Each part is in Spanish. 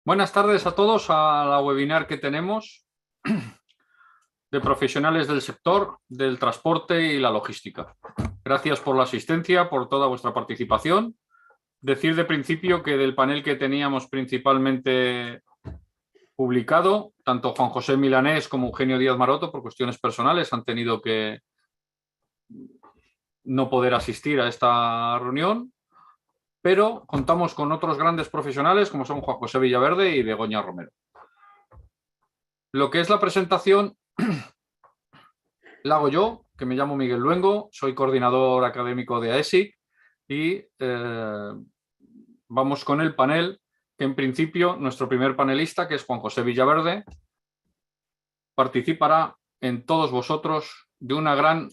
Buenas tardes a todos a la webinar que tenemos de profesionales del sector del transporte y la logística. Gracias por la asistencia, por toda vuestra participación. Decir de principio que del panel que teníamos principalmente publicado, tanto Juan José Milanés como Eugenio Díaz Maroto, por cuestiones personales, han tenido que no poder asistir a esta reunión, pero contamos con otros grandes profesionales como son Juan José Villaverde y Begoña Romero. Lo que es la presentación la hago yo, que me llamo Miguel Luengo, soy coordinador académico de AESIC y vamos con el panel, que en principio nuestro primer panelista, que es Juan José Villaverde, participará en todos vosotros de una gran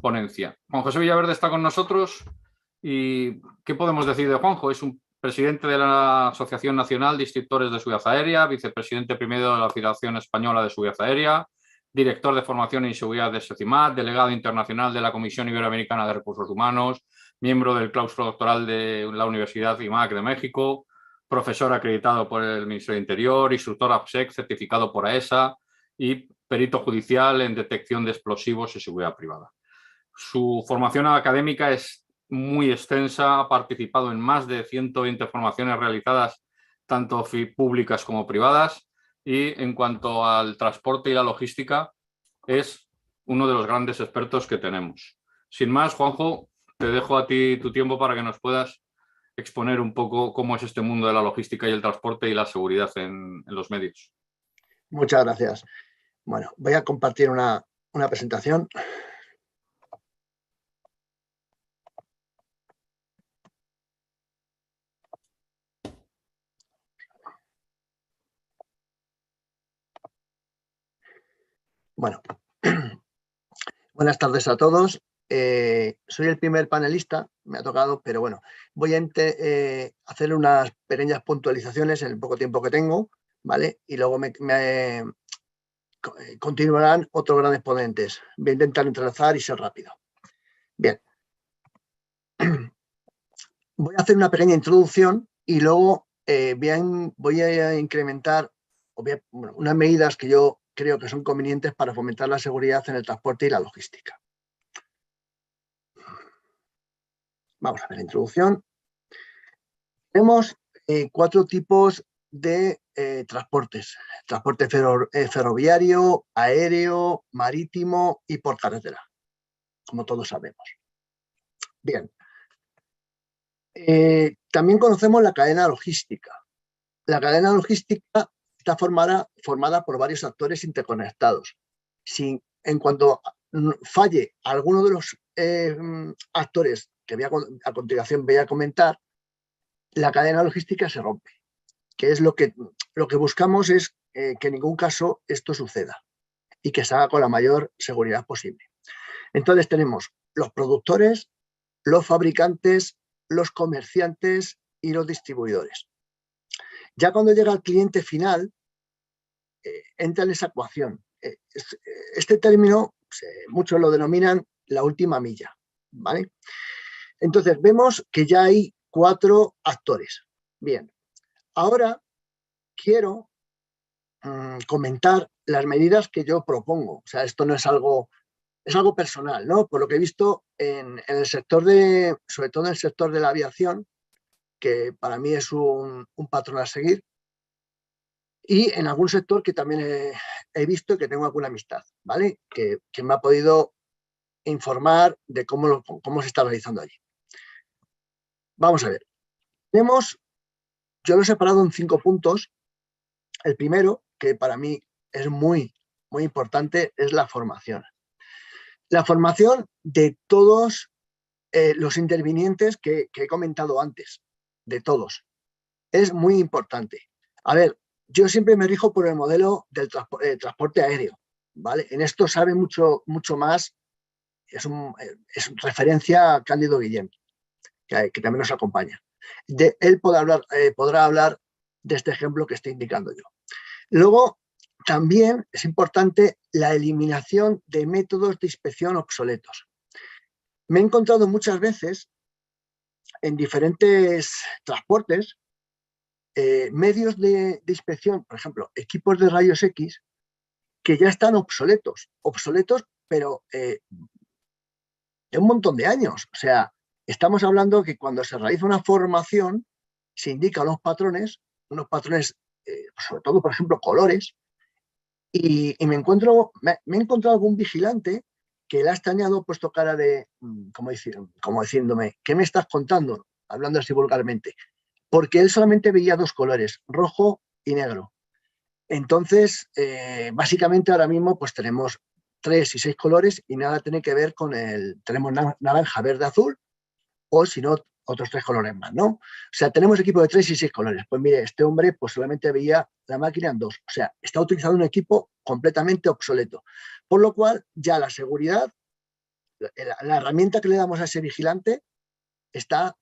ponencia. Juan José Villaverde está con nosotros y ¿qué podemos decir de Juanjo? Es un presidente de la Asociación Nacional de Instructores de Seguridad Aérea, vicepresidente primero de la Federación Española de Seguridad Aérea, director de Formación y Seguridad de SECIMAT, delegado internacional de la Comisión Iberoamericana de Recursos Humanos, miembro del claustro doctoral de la Universidad IMAC de México, profesor acreditado por el Ministerio de Interior, instructor APSEC certificado por AESA y perito judicial en detección de explosivos y seguridad privada. Su formación académica es muy extensa, ha participado en más de 120 formaciones realizadas, tanto públicas como privadas, y en cuanto al transporte y la logística, es uno de los grandes expertos que tenemos. Sin más, Juanjo, te dejo a ti tu tiempo para que nos puedas exponer un poco cómo es este mundo de la logística y el transporte y la seguridad en los medios. Muchas gracias. Bueno, voy a compartir una presentación. Bueno, buenas tardes a todos. Soy el primer panelista, me ha tocado, pero bueno, voy a hacer unas pequeñas puntualizaciones en el poco tiempo que tengo, ¿vale? Y luego continuarán otros grandes ponentes. Voy a intentar entrelazar y ser rápido. Bien. Voy a hacer una pequeña introducción y luego voy a incrementar unas medidas que yo creo que son convenientes para fomentar la seguridad en el transporte y la logística. Vamos a ver la introducción. Tenemos 4 tipos de transportes. Transporte ferroviario, aéreo, marítimo y por carretera, como todos sabemos. Bien. También conocemos la cadena logística. La cadena logística está formada por varios actores interconectados. Si en cuanto falle alguno de los actores que a continuación voy a comentar, la cadena logística se rompe. Que es lo que buscamos es que en ningún caso esto suceda y que se haga con la mayor seguridad posible. Entonces tenemos los productores, los fabricantes, los comerciantes y los distribuidores. Ya cuando llega al cliente final, entra en esa ecuación. Este término muchos lo denominan la última milla, ¿vale? Entonces vemos que ya hay 4 actores. Bien, ahora quiero comentar las medidas que yo propongo. O sea, esto no es algo personal, ¿no? Por lo que he visto en el sector sobre todo en el sector de la aviación, que para mí es un patrón a seguir, y en algún sector que también he visto y que tengo alguna amistad, ¿vale? Que me ha podido informar de cómo se está realizando allí. Vamos a ver. Yo lo he separado en 5 puntos. El primero, que para mí es muy, muy importante, es la formación. La formación de todos los intervinientes que he comentado antes, de todos. Es muy importante. A ver, yo siempre me rijo por el modelo del transporte aéreo, ¿vale? En esto sabe mucho más, es referencia a Cándido Guillén, que también nos acompaña. Él podrá hablar de este ejemplo que estoy indicando yo. Luego, también es importante la eliminación de métodos de inspección obsoletos. Me he encontrado muchas veces en diferentes transportes medios de inspección, por ejemplo, equipos de rayos X, que ya están obsoletos, pero de un montón de años. O sea, estamos hablando que cuando se realiza una formación, se indican unos patrones, sobre todo, por ejemplo, colores, y me he encontrado algún vigilante que le ha extrañado, puesto cara de, como diciéndome, ¿qué me estás contando? Hablando así vulgarmente. Porque él solamente veía dos colores, rojo y negro. Entonces, básicamente ahora mismo pues tenemos 3 y 6 colores y nada tiene que ver con tenemos naranja, verde, azul, o si no, otros 3 colores más, ¿no? O sea, tenemos equipo de 3 y 6 colores. Pues mire, este hombre pues solamente veía la máquina en 2. O sea, está utilizando un equipo completamente obsoleto. Por lo cual, ya la seguridad, la herramienta que le damos a ese vigilante está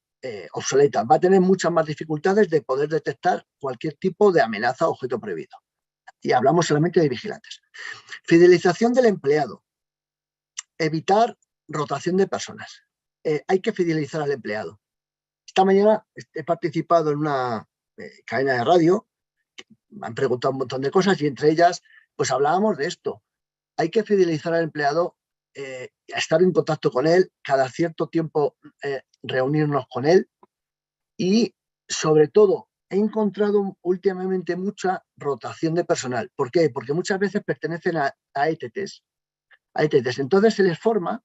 obsoleta. Va a tener muchas más dificultades de poder detectar cualquier tipo de amenaza o objeto prohibido. Y hablamos solamente de vigilantes. Fidelización del empleado. Evitar rotación de personas. Hay que fidelizar al empleado. Esta mañana he participado en una cadena de radio, me han preguntado un montón de cosas y entre ellas pues hablábamos de esto. Hay que fidelizar al empleado, estar en contacto con él, cada cierto tiempo reunirnos con él y sobre todo he encontrado últimamente mucha rotación de personal. ¿Por qué? Porque muchas veces pertenecen a ETTs. Entonces se les forma,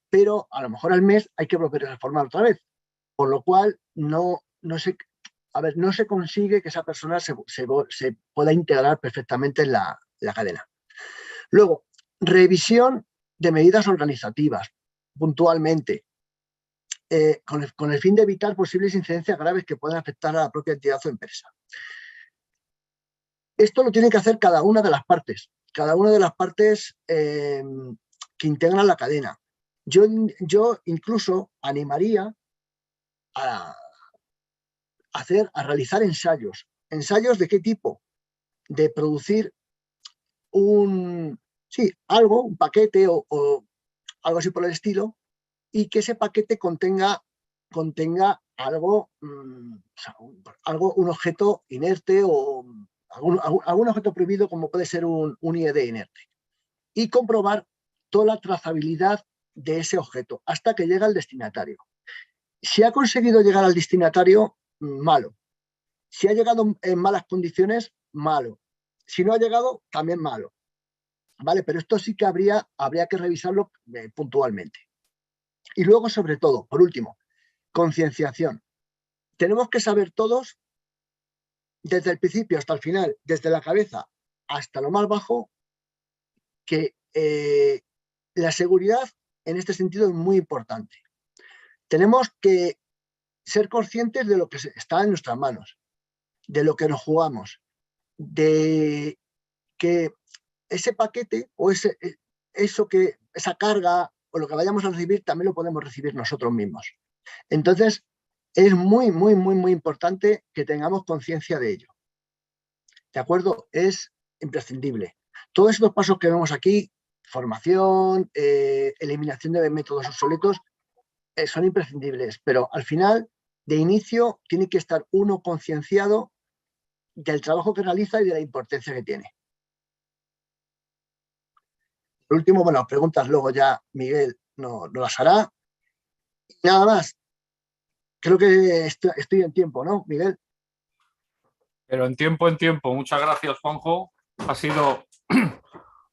pero a lo mejor al mes hay que volver a formar otra vez. Por lo cual no se consigue que esa persona se pueda integrar perfectamente en la cadena. Luego, revisión de medidas organizativas, puntualmente, con el fin de evitar posibles incidencias graves que puedan afectar a la propia entidad o empresa. Esto lo tiene que hacer cada una de las partes que integran la cadena. Yo incluso animaría a realizar ensayos. ¿Ensayos de qué tipo? De producir un paquete o algo así por el estilo, y que ese paquete contenga algo, un objeto inerte o algún objeto prohibido, como puede ser un IED inerte, y comprobar toda la trazabilidad de ese objeto hasta que llega al destinatario. Si ha conseguido llegar al destinatario, malo. Si ha llegado en malas condiciones, malo. Si no ha llegado, también malo. ¿Vale? Pero esto sí que habría que revisarlo puntualmente. Y luego, sobre todo, por último, concienciación. Tenemos que saber todos, desde el principio hasta el final, desde la cabeza hasta lo más bajo, que la seguridad en este sentido es muy importante. Tenemos que ser conscientes de lo que está en nuestras manos, de lo que nos jugamos, de que ese paquete o esa carga o lo que vayamos a recibir también lo podemos recibir nosotros mismos. Entonces, es muy, muy, muy, muy importante que tengamos conciencia de ello. ¿De acuerdo? Es imprescindible. Todos estos pasos que vemos aquí, formación, eliminación de métodos obsoletos, son imprescindibles, pero al final, de inicio, tiene que estar uno concienciado del trabajo que realiza y de la importancia que tiene. Por último, bueno, preguntas luego ya Miguel no las hará. Nada más. Creo que estoy en tiempo, ¿no, Miguel? Pero en tiempo. Muchas gracias, Juanjo. Ha sido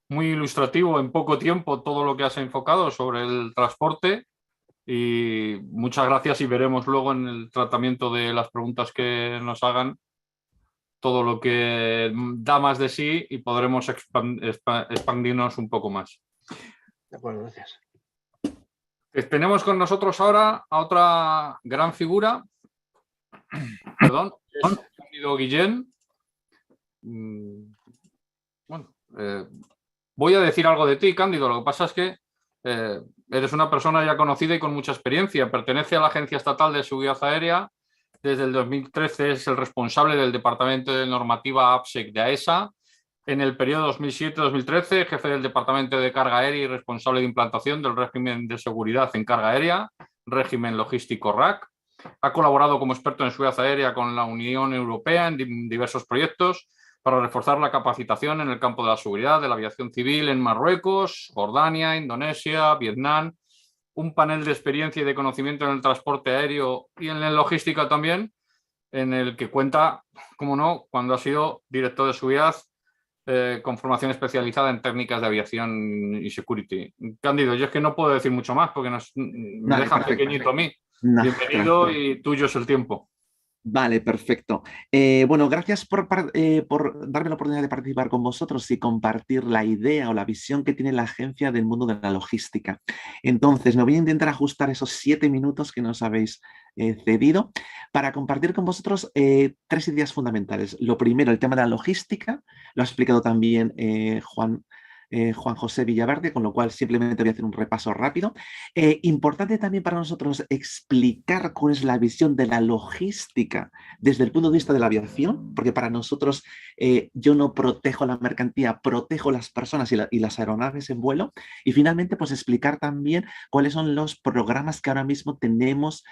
muy ilustrativo en poco tiempo todo lo que has enfocado sobre el transporte. Y muchas gracias, y veremos luego en el tratamiento de las preguntas que nos hagan todo lo que da más de sí y podremos expandirnos un poco más. De acuerdo, gracias. Tenemos con nosotros ahora a otra gran figura, perdón, es Cándido Guillén. Bueno, voy a decir algo de ti, Cándido. Lo que pasa es que eres una persona ya conocida y con mucha experiencia. Pertenece a la Agencia Estatal de Seguridad Aérea. Desde el 2013 es el responsable del Departamento de Normativa APSEC de AESA. En el periodo 2007-2013, jefe del Departamento de Carga Aérea y responsable de implantación del régimen de seguridad en carga aérea, régimen logístico RAC. Ha colaborado como experto en seguridad aérea con la Unión Europea en diversos proyectos para reforzar la capacitación en el campo de la seguridad de la aviación civil en Marruecos, Jordania, Indonesia, Vietnam. Un panel de experiencia y de conocimiento en el transporte aéreo y en la logística también, en el que cuenta, como no, cuando ha sido director de seguridad con formación especializada en técnicas de aviación y security. Cándido, yo es que no puedo decir mucho más porque me Vale, dejan perfecto. pequeñito a mí. No, Bienvenido tranquilo. y tuyo es el tiempo. Vale, perfecto. Bueno, gracias por darme la oportunidad de participar con vosotros y compartir la idea o la visión que tiene la agencia del mundo de la logística. Entonces, me voy a intentar ajustar esos 7 minutos que nos habéis cedido para compartir con vosotros 3 ideas fundamentales. Lo primero, el tema de la logística, lo ha explicado también Juan José Villaverde, con lo cual simplemente voy a hacer un repaso rápido. Importante también para nosotros explicar cuál es la visión de la logística desde el punto de vista de la aviación, porque para nosotros yo no protejo la mercancía, protejo las personas y las aeronaves en vuelo. Y finalmente, pues explicar también cuáles son los programas que ahora mismo tenemos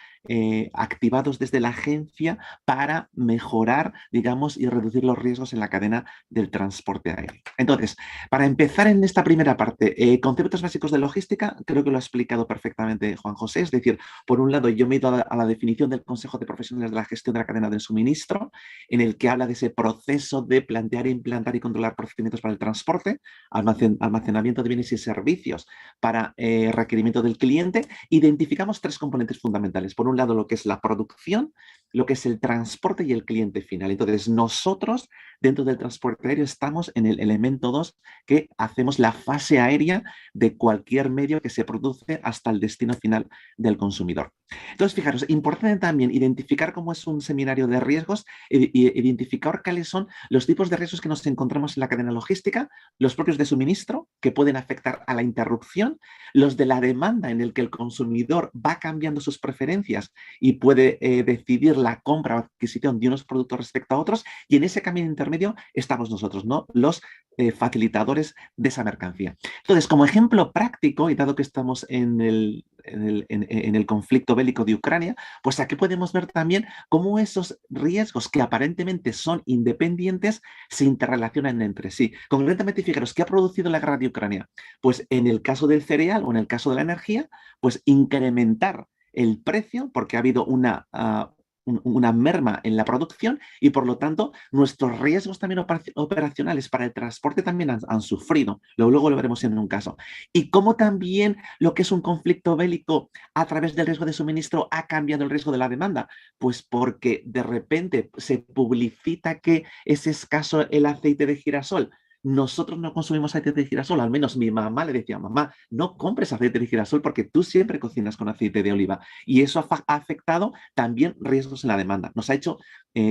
activados desde la agencia para mejorar, digamos, y reducir los riesgos en la cadena del transporte aéreo. Entonces, para empezar en esta primera parte, conceptos básicos de logística, creo que lo ha explicado perfectamente Juan José. Es decir, por un lado, yo me he ido a la definición del Consejo de Profesionales de la Gestión de la Cadena del Suministro, en el que habla de ese proceso de plantear, implantar y controlar procedimientos para el transporte, almacenamiento de bienes y servicios para requerimiento del cliente. Identificamos 3 componentes fundamentales. Por un lado, lo que es la producción, lo que es el transporte y el cliente final. Entonces, nosotros, dentro del transporte aéreo, estamos en el elemento 2, que hacemos la fase aérea de cualquier medio que se produce hasta el destino final del consumidor. Entonces, fijaros, importante también identificar cómo es un seminario de riesgos y identificar cuáles son los tipos de riesgos que nos encontramos en la cadena logística, los propios de suministro, que pueden afectar a la interrupción, los de la demanda, en el que el consumidor va cambiando sus preferencias y puede decidir la compra o adquisición de unos productos respecto a otros, y en ese camino intermedio estamos nosotros, ¿no? Los facilitadores de esa mercancía. Entonces, como ejemplo práctico, y dado que estamos en el conflicto bélico de Ucrania, pues aquí podemos ver también cómo esos riesgos que aparentemente son independientes se interrelacionan entre sí. Concretamente, fijaros, ¿qué ha producido la guerra de Ucrania? Pues en el caso del cereal o en el caso de la energía, pues incrementar el precio porque ha habido una merma en la producción y por lo tanto nuestros riesgos también operacionales para el transporte también han sufrido. Luego lo veremos en un caso. Y cómo también lo que es un conflicto bélico a través del riesgo de suministro ha cambiado el riesgo de la demanda. Pues porque de repente se publicita que es escaso el aceite de girasol. Nosotros no consumimos aceite de girasol, al menos mi mamá le decía, mamá, no compres aceite de girasol porque tú siempre cocinas con aceite de oliva. Y eso ha afectado también riesgos en la demanda. Nos ha hecho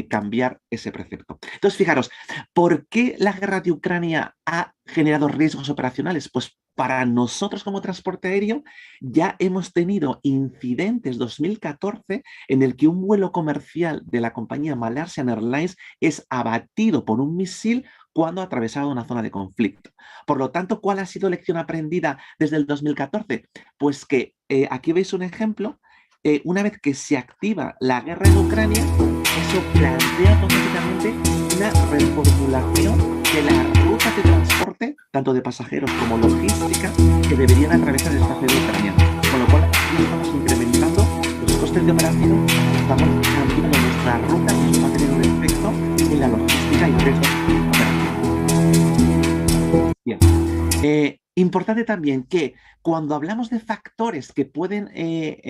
cambiar ese precepto. Entonces, fijaros, ¿por qué la guerra de Ucrania ha generado riesgos operacionales? Pues para nosotros como transporte aéreo ya hemos tenido incidentes 2014 en el que un vuelo comercial de la compañía Malaysian Airlines es abatido por un misil cuando ha atravesado una zona de conflicto. Por lo tanto, ¿cuál ha sido la lección aprendida desde el 2014? Pues que aquí veis un ejemplo. Una vez que se activa la guerra en Ucrania, eso plantea automáticamente una reformulación de las rutas de transporte, tanto de pasajeros como logística, que deberían atravesar el espacio de Ucrania. Con lo cual, aquí estamos incrementando los costes de operación, estamos cambiando nuestra ruta, que va a tener un efecto en la logística y riesgos operativos. Bien. Importante también que cuando hablamos de factores que pueden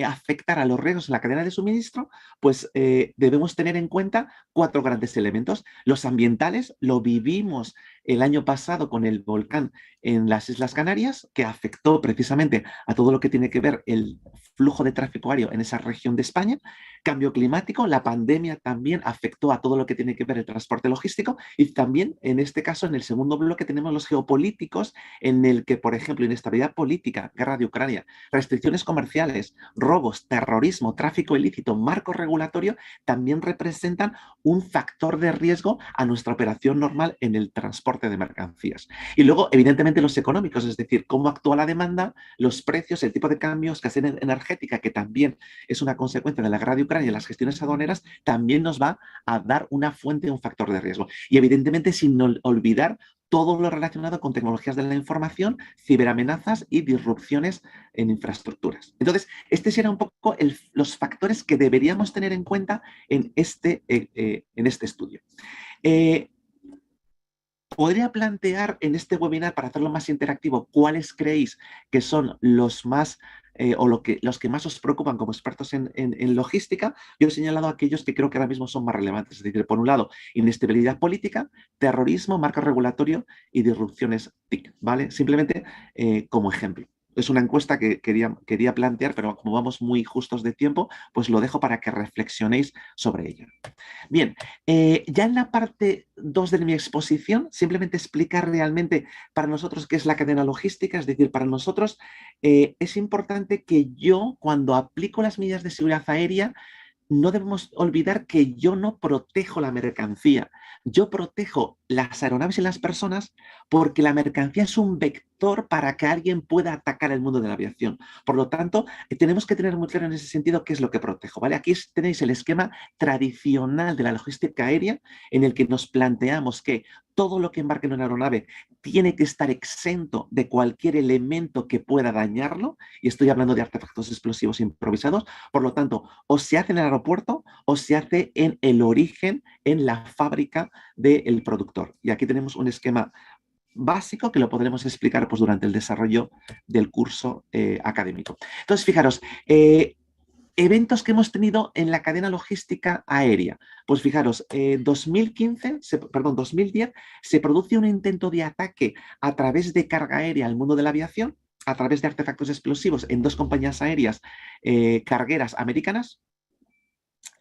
afectar a los riesgos en la cadena de suministro, pues debemos tener en cuenta 4 grandes elementos. Los ambientales, lo vivimos el año pasado con el volcán en las Islas Canarias, que afectó precisamente a todo lo que tiene que ver el flujo de tráfico aéreo en esa región de España. Cambio climático, la pandemia también afectó a todo lo que tiene que ver el transporte logístico y también, en este caso, en el segundo bloque tenemos los geopolíticos, en el que, por ejemplo, inestabilidad política, guerra de Ucrania, restricciones comerciales, robos, terrorismo, tráfico ilícito, marco regulatorio, también representan un factor de riesgo a nuestra operación normal en el transporte transporte de mercancías. Y luego, evidentemente, los económicos, es decir, cómo actúa la demanda, los precios, el tipo de cambio, escasez energética, que también es una consecuencia de la guerra de Ucrania y las gestiones aduaneras, también nos va a dar una fuente, un factor de riesgo. Y evidentemente, sin olvidar todo lo relacionado con tecnologías de la información, ciberamenazas y disrupciones en infraestructuras. Entonces, este será un poco los factores que deberíamos tener en cuenta en este estudio. Podría plantear en este webinar, para hacerlo más interactivo, cuáles creéis que son los más los que más os preocupan como expertos en logística. Yo he señalado aquellos que creo que ahora mismo son más relevantes. Es decir, por un lado, inestabilidad política, terrorismo, marco regulatorio y disrupciones TIC, ¿vale? Simplemente como ejemplo. Es una encuesta que quería plantear, pero como vamos muy justos de tiempo, pues lo dejo para que reflexionéis sobre ella. Bien, ya en la parte 2 de mi exposición, simplemente explicar realmente para nosotros qué es la cadena logística, es decir, para nosotros es importante que yo, cuando aplico las medidas de seguridad aérea, no debemos olvidar que yo no protejo la mercancía, yo protejo las aeronaves y las personas porque la mercancía es un vector para que alguien pueda atacar el mundo de la aviación. Por lo tanto, tenemos que tener muy claro en ese sentido qué es lo que protejo, ¿vale? Aquí tenéis el esquema tradicional de la logística aérea en el que nos planteamos que todo lo que embarque en una aeronave tiene que estar exento de cualquier elemento que pueda dañarlo, y estoy hablando de artefactos explosivos improvisados. Por lo tanto, o se hace en el aeropuerto o se hace en el origen, en la fábrica del productor. Y aquí tenemos un esquema básico que lo podremos explicar pues, durante el desarrollo del curso académico. Entonces, fijaros, eventos que hemos tenido en la cadena logística aérea. Pues fijaros, 2010 se produce un intento de ataque a través de carga aérea al mundo de la aviación, a través de artefactos explosivos en 2 compañías aéreas cargueras americanas.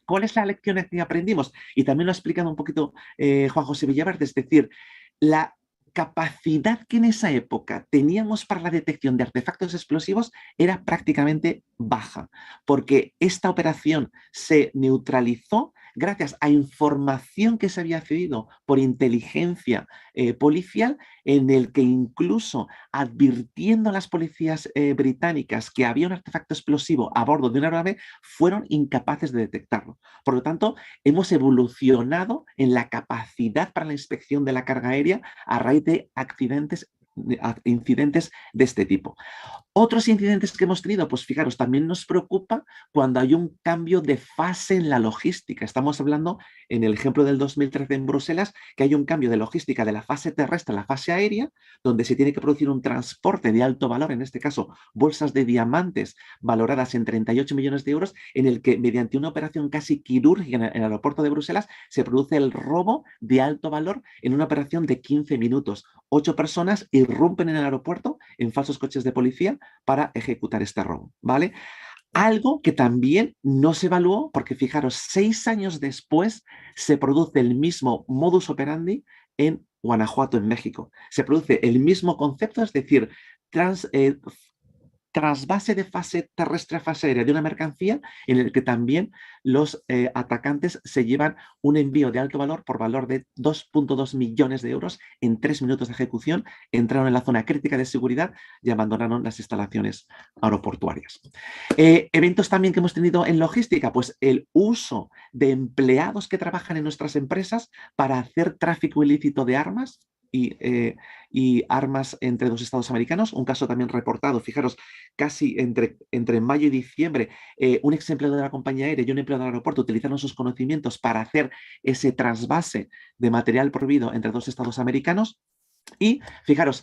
¿Cuál es la lección que aprendimos? Y también lo ha explicado un poquito Juan José Villaverde, es decir, la capacidad que en esa época teníamos para la detección de artefactos explosivos era prácticamente baja, porque esta operación se neutralizó gracias a información que se había cedido por inteligencia policial, en el que incluso advirtiendo a las policías británicas que había un artefacto explosivo a bordo de una aeronave, fueron incapaces de detectarlo. Por lo tanto, hemos evolucionado en la capacidad para la inspección de la carga aérea a raíz de incidentes de este tipo. Otros incidentes que hemos tenido, pues fijaros, también nos preocupa cuando hay un cambio de fase en la logística. Estamos hablando, en el ejemplo del 2013 en Bruselas, que hay un cambio de logística de la fase terrestre a la fase aérea, donde se tiene que producir un transporte de alto valor, en este caso bolsas de diamantes valoradas en 38 millones de euros, en el que mediante una operación casi quirúrgica en el aeropuerto de Bruselas se produce el robo de alto valor en una operación de 15 minutos. 8 personas irrumpen en el aeropuerto en falsos coches de policía para ejecutar este robo, ¿vale? Algo que también no se evaluó, porque fijaros, 6 años después se produce el mismo modus operandi en Guanajuato, en México. Se produce el mismo concepto, es decir, trasvase de fase terrestre a fase aérea de una mercancía, en el que también los atacantes se llevan un envío de alto valor por valor de 2,2 millones de euros en 3 minutos de ejecución, entraron en la zona crítica de seguridad y abandonaron las instalaciones aeroportuarias. Eventos también que hemos tenido en logística, pues el uso de empleados que trabajan en nuestras empresas para hacer tráfico ilícito de armas, y armas entre 2 estados americanos. Un caso también reportado, fijaros, casi entre mayo y diciembre, un ex empleado de la compañía aérea y un empleado del aeropuerto utilizaron sus conocimientos para hacer ese trasvase de material prohibido entre 2 estados americanos. Y fijaros,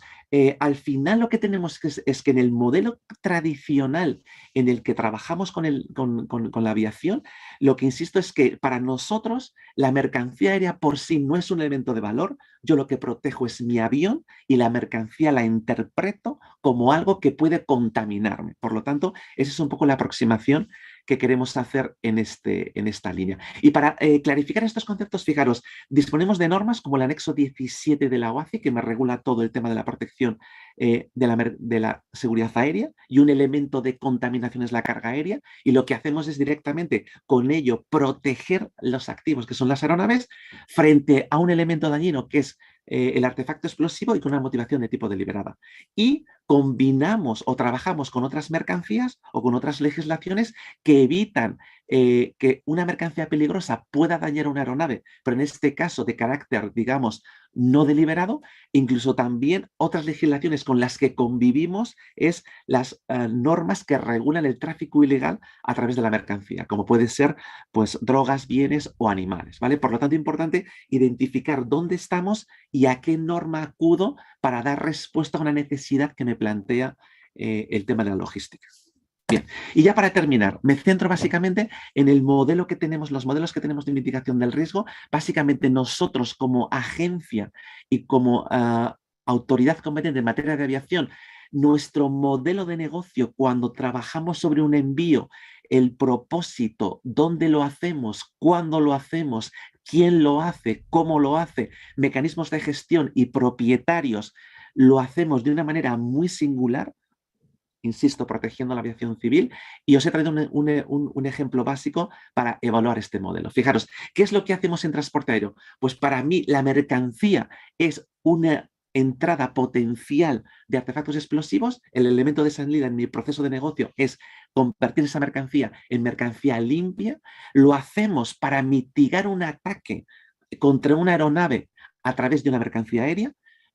al final lo que tenemos es que en el modelo tradicional en el que trabajamos con la aviación, lo que insisto es que para nosotros la mercancía aérea por sí no es un elemento de valor. Yo lo que protejo es mi avión y la mercancía la interpreto como algo que puede contaminarme. Por lo tanto, esa es un poco la aproximación que queremos hacer en esta línea. Y para clarificar estos conceptos, fijaros, disponemos de normas como el anexo 17 de la OACI, que me regula todo el tema de la protección de la seguridad aérea, y un elemento de contaminación es la carga aérea, y lo que hacemos es directamente con ello proteger los activos, que son las aeronaves, frente a un elemento dañino que es el artefacto explosivo y con una motivación de tipo deliberada. Y combinamos o trabajamos con otras mercancías o con otras legislaciones que evitan que una mercancía peligrosa pueda dañar una aeronave, pero en este caso de carácter, digamos, no deliberado. Incluso también otras legislaciones con las que convivimos es las normas que regulan el tráfico ilegal a través de la mercancía, como puede ser pues drogas, bienes o animales, ¿vale? Por lo tanto, importante identificar dónde estamos y a qué norma acudo para dar respuesta a una necesidad que me plantea el tema de la logística. Bien, y ya para terminar, me centro básicamente en el modelo que tenemos, los modelos que tenemos de mitigación del riesgo. Básicamente nosotros como agencia y como autoridad competente en materia de aviación, nuestro modelo de negocio cuando trabajamos sobre un envío, el propósito, dónde lo hacemos, cuándo lo hacemos, quién lo hace, cómo lo hace, mecanismos de gestión y propietarios, lo hacemos de una manera muy singular, insisto, protegiendo la aviación civil, y os he traído un ejemplo básico para evaluar este modelo. Fijaros, ¿qué es lo que hacemos en transporte aéreo? Pues para mí la mercancía es una entrada potencial de artefactos explosivos. El elemento de salida en mi proceso de negocio es convertir esa mercancía en mercancía limpia. Lo hacemos para mitigar un ataque contra una aeronave a través de una mercancía aérea.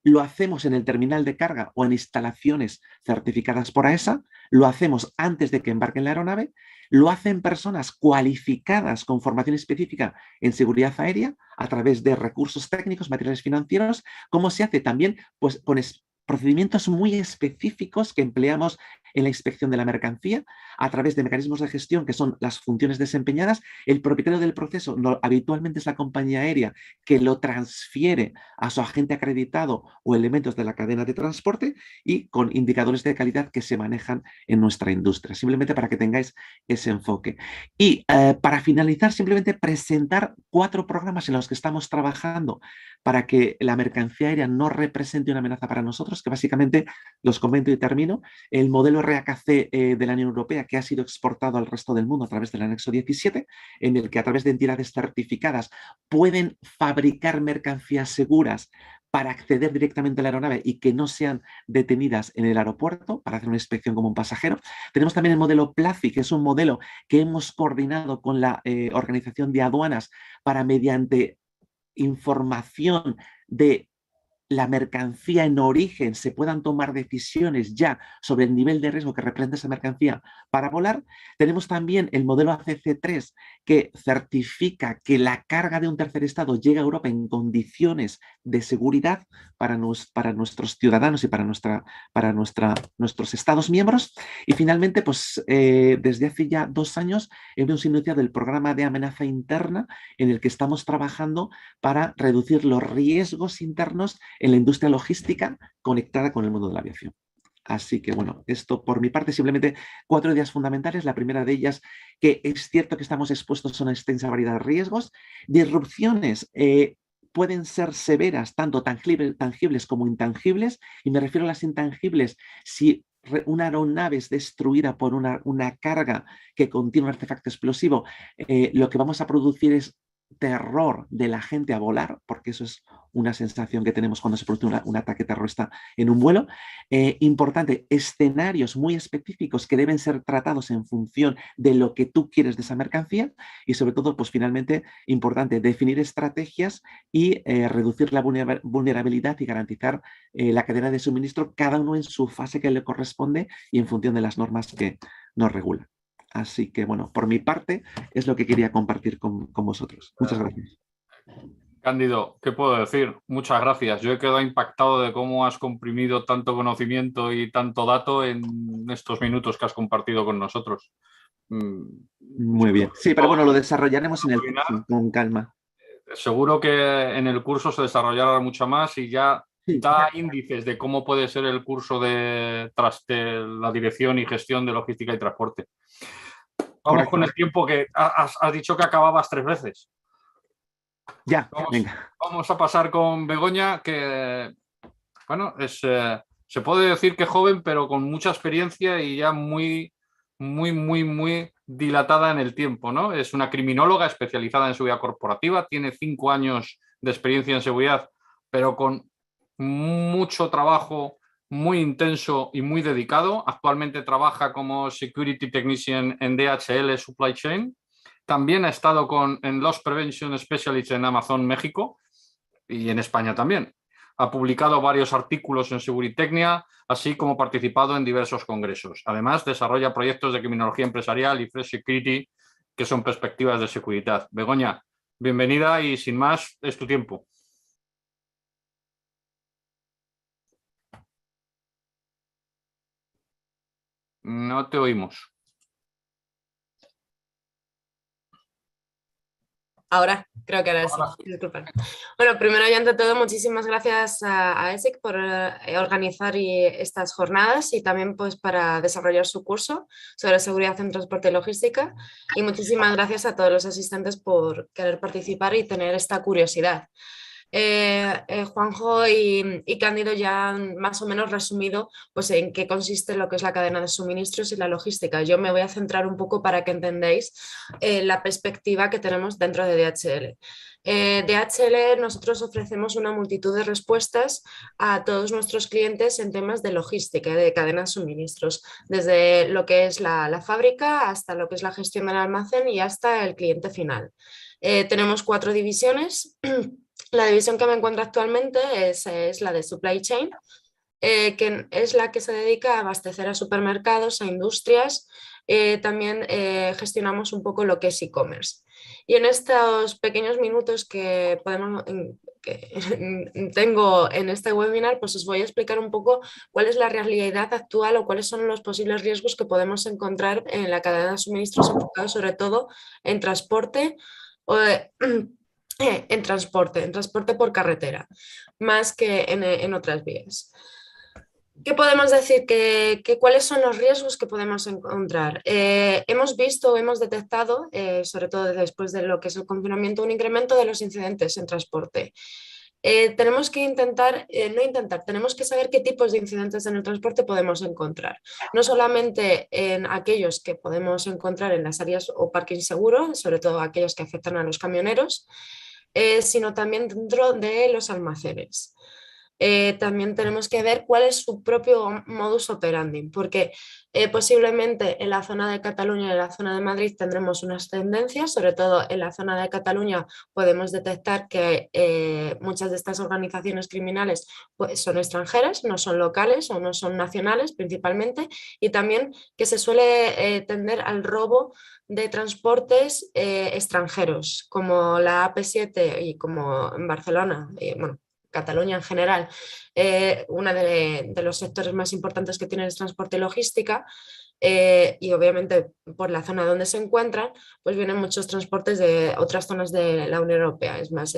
Lo hacemos en el terminal de carga o en instalaciones certificadas por AESA, lo hacemos antes de que embarquen la aeronave, lo hacen personas cualificadas con formación específica en seguridad aérea a través de recursos técnicos, materiales financieros, como se hace también pues, con procedimientos muy específicos que empleamos en la inspección de la mercancía a través de mecanismos de gestión que son las funciones desempeñadas. El propietario del proceso habitualmente es la compañía aérea que lo transfiere a su agente acreditado o elementos de la cadena de transporte y con indicadores de calidad que se manejan en nuestra industria. Simplemente para que tengáis ese enfoque. Y para finalizar, simplemente presentar 4 programas en los que estamos trabajando para que la mercancía aérea no represente una amenaza para nosotros, que básicamente los comento y termino. El modelo RAKC de la Unión Europea, que ha sido exportado al resto del mundo a través del anexo 17, en el que a través de entidades certificadas pueden fabricar mercancías seguras para acceder directamente a la aeronave y que no sean detenidas en el aeropuerto para hacer una inspección como un pasajero. Tenemos también el modelo PLACI, que es un modelo que hemos coordinado con la Organización de Aduanas para, mediante información de la mercancía en origen, se puedan tomar decisiones ya sobre el nivel de riesgo que representa esa mercancía para volar. Tenemos también el modelo ACC3, que certifica que la carga de un tercer estado llega a Europa en condiciones de seguridad para nuestros ciudadanos y para nuestros estados miembros. Y finalmente, pues desde hace ya 2 años hemos iniciado el programa de amenaza interna en el que estamos trabajando para reducir los riesgos internos en la industria logística conectada con el mundo de la aviación. Así que bueno, esto por mi parte simplemente 4 ideas fundamentales. La primera de ellas, que es cierto que estamos expuestos a una extensa variedad de riesgos. Disrupciones pueden ser severas, tanto tangibles como intangibles, y me refiero a las intangibles si una aeronave es destruida por una carga que contiene un artefacto explosivo, lo que vamos a producir es terror de la gente a volar, porque eso es una sensación que tenemos cuando se produce un ataque terrorista en un vuelo. Importante, escenarios muy específicos que deben ser tratados en función de lo que tú quieres de esa mercancía y sobre todo, pues finalmente, importante, definir estrategias y reducir la vulnerabilidad y garantizar la cadena de suministro, cada uno en su fase que le corresponde y en función de las normas que nos regulan. Así que, bueno, por mi parte es lo que quería compartir con vosotros. Muchas gracias. Cándido, ¿qué puedo decir? Muchas gracias. Yo he quedado impactado de cómo has comprimido tanto conocimiento y tanto dato en estos minutos que has compartido con nosotros. Muy bien. Sí, pero bueno, lo desarrollaremos en el curso con calma. Seguro que en el curso se desarrollará mucho más y ya da índices de cómo puede ser el curso de la dirección y gestión de logística y transporte. Vamos correcto. Con el tiempo que has dicho que acababas 3 veces. Ya, venga. Vamos a pasar con Begoña, que bueno, se puede decir que joven, pero con mucha experiencia y ya muy dilatada en el tiempo, ¿no? Es una criminóloga especializada en seguridad corporativa, tiene 5 años de experiencia en seguridad, pero con mucho trabajo muy intenso y muy dedicado. Actualmente trabaja como Security Technician en DHL Supply Chain. También ha estado en Loss Prevention Specialist en Amazon México y en España también. Ha publicado varios artículos en Seguritecnia, así como participado en diversos congresos. Además, desarrolla proyectos de criminología empresarial y Fresh Security, que son perspectivas de seguridad. Begoña, bienvenida y sin más, es tu tiempo. No te oímos. Ahora, creo que ahora sí. Disculpen. Bueno, primero y ante todo, muchísimas gracias a ESIC por organizar estas jornadas y también pues, para desarrollar su curso sobre seguridad en transporte y logística. Y muchísimas gracias a todos los asistentes por querer participar y tener esta curiosidad. Juanjo y Cándido ya han más o menos resumido pues, en qué consiste lo que es la cadena de suministros y la logística. Yo me voy a centrar un poco para que entendáis la perspectiva que tenemos dentro de DHL. DHL nosotros ofrecemos una multitud de respuestas a todos nuestros clientes en temas de logística, de cadena de suministros, desde lo que es la fábrica hasta lo que es la gestión del almacén y hasta el cliente final. Tenemos 4 divisiones. La división que me encuentro actualmente es la de Supply Chain, que es la que se dedica a abastecer a supermercados, a industrias. También gestionamos un poco lo que es e-commerce. Y en estos pequeños minutos que tengo en este webinar, pues os voy a explicar un poco cuál es la realidad actual o cuáles son los posibles riesgos que podemos encontrar en la cadena de suministros, enfocados sobre todo en transporte en transporte por carretera, más que en otras vías. ¿Qué podemos decir? ¿Cuáles son los riesgos que podemos encontrar? Hemos visto, hemos detectado, sobre todo después de lo que es el confinamiento, un incremento de los incidentes en transporte. Tenemos que tenemos que saber qué tipos de incidentes en el transporte podemos encontrar. No solamente en aquellos que podemos encontrar en las áreas o parking seguro, sobre todo aquellos que afectan a los camioneros, sino también dentro de los almacenes. También tenemos que ver cuál es su propio modus operandi, porque posiblemente en la zona de Cataluña y en la zona de Madrid tendremos unas tendencias, sobre todo en la zona de Cataluña podemos detectar que muchas de estas organizaciones criminales pues, son extranjeras, no son locales o no son nacionales principalmente, y también que se suele tender al robo de transportes extranjeros, como la AP7 y como en Barcelona, bueno, Cataluña en general, uno de los sectores más importantes que tiene es transporte y logística, y obviamente por la zona donde se encuentran, pues vienen muchos transportes de otras zonas de la Unión Europea. Es más,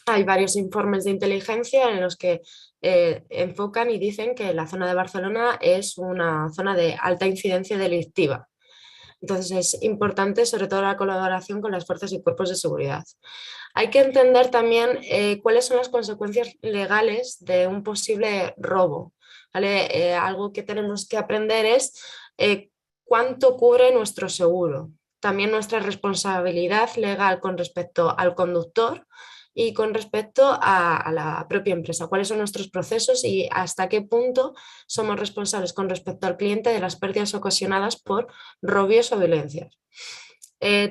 hay varios informes de inteligencia en los que enfocan y dicen que la zona de Barcelona es una zona de alta incidencia delictiva. Entonces es importante sobre todo la colaboración con las fuerzas y cuerpos de seguridad. Hay que entender también cuáles son las consecuencias legales de un posible robo, ¿vale? Algo que tenemos que aprender es cuánto cubre nuestro seguro, también nuestra responsabilidad legal con respecto al conductor y con respecto a la propia empresa, cuáles son nuestros procesos y hasta qué punto somos responsables con respecto al cliente de las pérdidas ocasionadas por robios o violencias.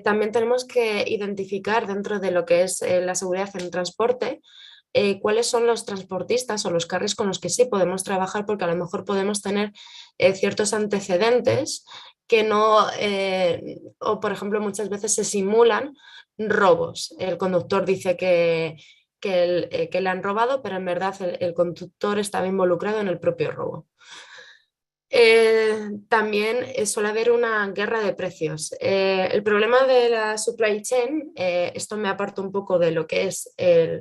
También tenemos que identificar dentro de lo que es la seguridad en el transporte cuáles son los transportistas o los carriers con los que sí podemos trabajar, porque a lo mejor podemos tener ciertos antecedentes que no, o por ejemplo muchas veces se simulan robos. El conductor dice que le han robado, pero en verdad el conductor estaba involucrado en el propio robo. También suele haber una guerra de precios. El problema de la supply chain, esto me aparta un poco de lo que es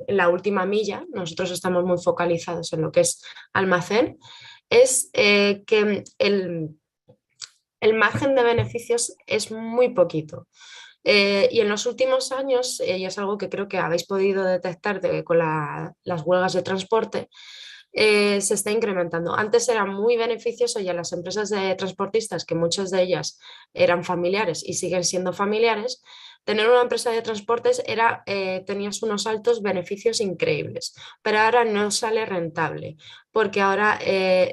la última milla, nosotros estamos muy focalizados en lo que es almacén, es que el margen de beneficios es muy poquito. Y en los últimos años, y es algo que creo que habéis podido detectar con las huelgas de transporte, se está incrementando. Antes era muy beneficioso y a las empresas de transportistas, que muchas de ellas eran familiares y siguen siendo familiares, tener una empresa de transportes tenías unos altos beneficios increíbles, pero ahora no sale rentable porque ahora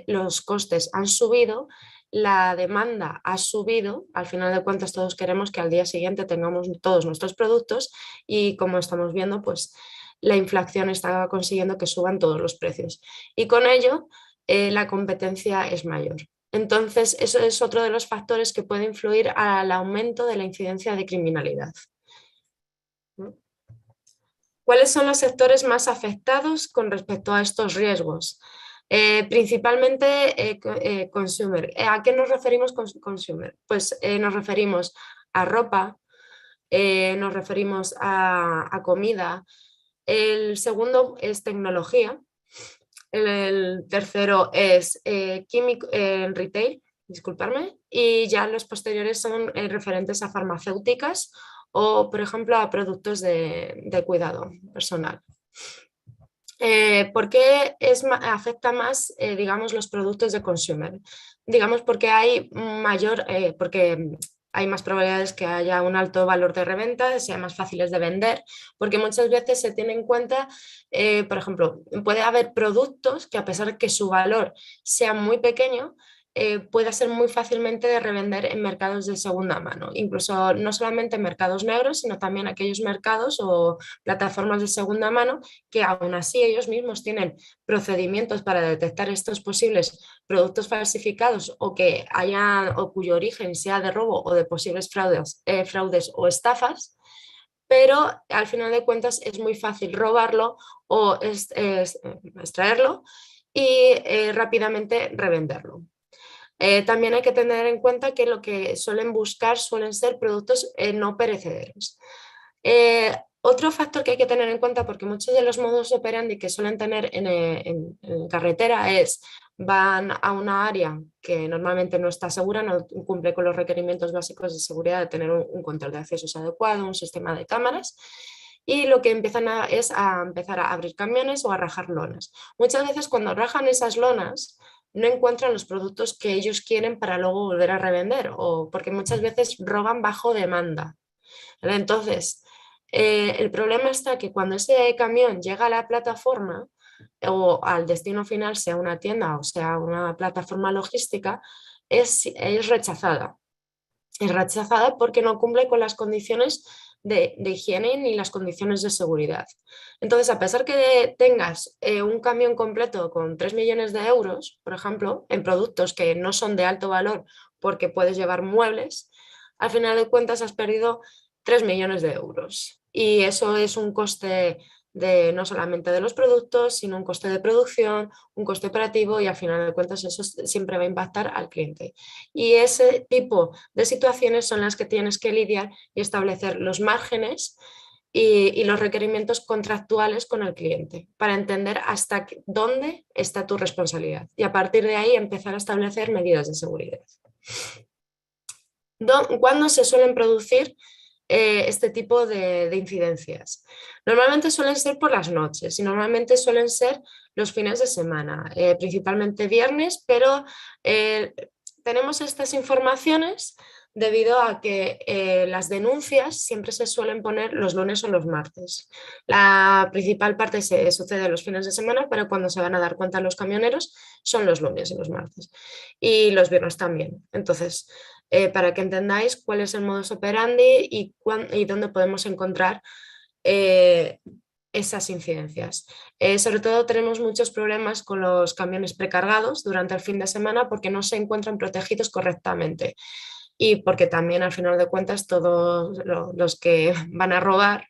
los costes han subido, la demanda ha subido, al final de cuentas todos queremos que al día siguiente tengamos todos nuestros productos y como estamos viendo, pues la inflación está consiguiendo que suban todos los precios y con ello la competencia es mayor. Entonces, eso es otro de los factores que puede influir al aumento de la incidencia de criminalidad. ¿Cuáles son los sectores más afectados con respecto a estos riesgos? Principalmente consumer. ¿A qué nos referimos con consumer? Pues nos referimos a ropa, nos referimos a comida. El segundo es tecnología. El tercero es retail, disculparme, y ya los posteriores son referentes a farmacéuticas o, por ejemplo, a productos de cuidado personal. ¿Por qué afecta más, digamos, los productos de consumer? Digamos porque hay más probabilidades que haya un alto valor de reventa, sean más fáciles de vender, porque muchas veces se tiene en cuenta, por ejemplo, puede haber productos que a pesar de que su valor sea muy pequeño, pueda ser muy fácilmente de revender en mercados de segunda mano, incluso no solamente en mercados negros, sino también aquellos mercados o plataformas de segunda mano que aún así ellos mismos tienen procedimientos para detectar estos posibles productos falsificados o cuyo origen sea de robo o de posibles fraudes o estafas, pero al final de cuentas es muy fácil robarlo o extraerlo y rápidamente revenderlo. También hay que tener en cuenta que lo que suelen buscar suelen ser productos no perecederos. Otro factor que hay que tener en cuenta, porque muchos de los modus operandi que suelen tener en carretera van a una área que normalmente no está segura, no cumple con los requerimientos básicos de seguridad de tener un control de accesos adecuado, un sistema de cámaras, y lo que empiezan es a empezar a abrir camiones o a rajar lonas. Muchas veces cuando rajan esas lonas no encuentran los productos que ellos quieren para luego volver a revender, o porque muchas veces roban bajo demanda. Entonces, el problema está que cuando ese camión llega a la plataforma o al destino final, sea una tienda o sea una plataforma logística, es rechazada. Es rechazada porque no cumple con las condiciones de higiene ni las condiciones de seguridad. Entonces, a pesar que tengas un camión completo con 3 millones de euros, por ejemplo, en productos que no son de alto valor porque puedes llevar muebles, al final de cuentas has perdido 3 millones de euros. Y eso es un coste no solamente de los productos, sino un coste de producción, un coste operativo y al final de cuentas eso siempre va a impactar al cliente. Y ese tipo de situaciones son las que tienes que lidiar y establecer los márgenes y los requerimientos contractuales con el cliente para entender hasta dónde está tu responsabilidad y a partir de ahí empezar a establecer medidas de seguridad. ¿Cuándo se suelen producir este tipo de incidencias? Normalmente suelen ser por las noches y normalmente suelen ser los fines de semana, principalmente viernes, pero tenemos estas informaciones debido a que las denuncias siempre se suelen poner los lunes o los martes. La principal parte sucede los fines de semana, pero cuando se van a dar cuenta los camioneros son los lunes y los martes y los viernes también. Entonces, para que entendáis cuál es el modus operandi y dónde podemos encontrar esas incidencias. Sobre todo tenemos muchos problemas con los camiones precargados durante el fin de semana porque no se encuentran protegidos correctamente y porque también al final de cuentas todos los que van a robar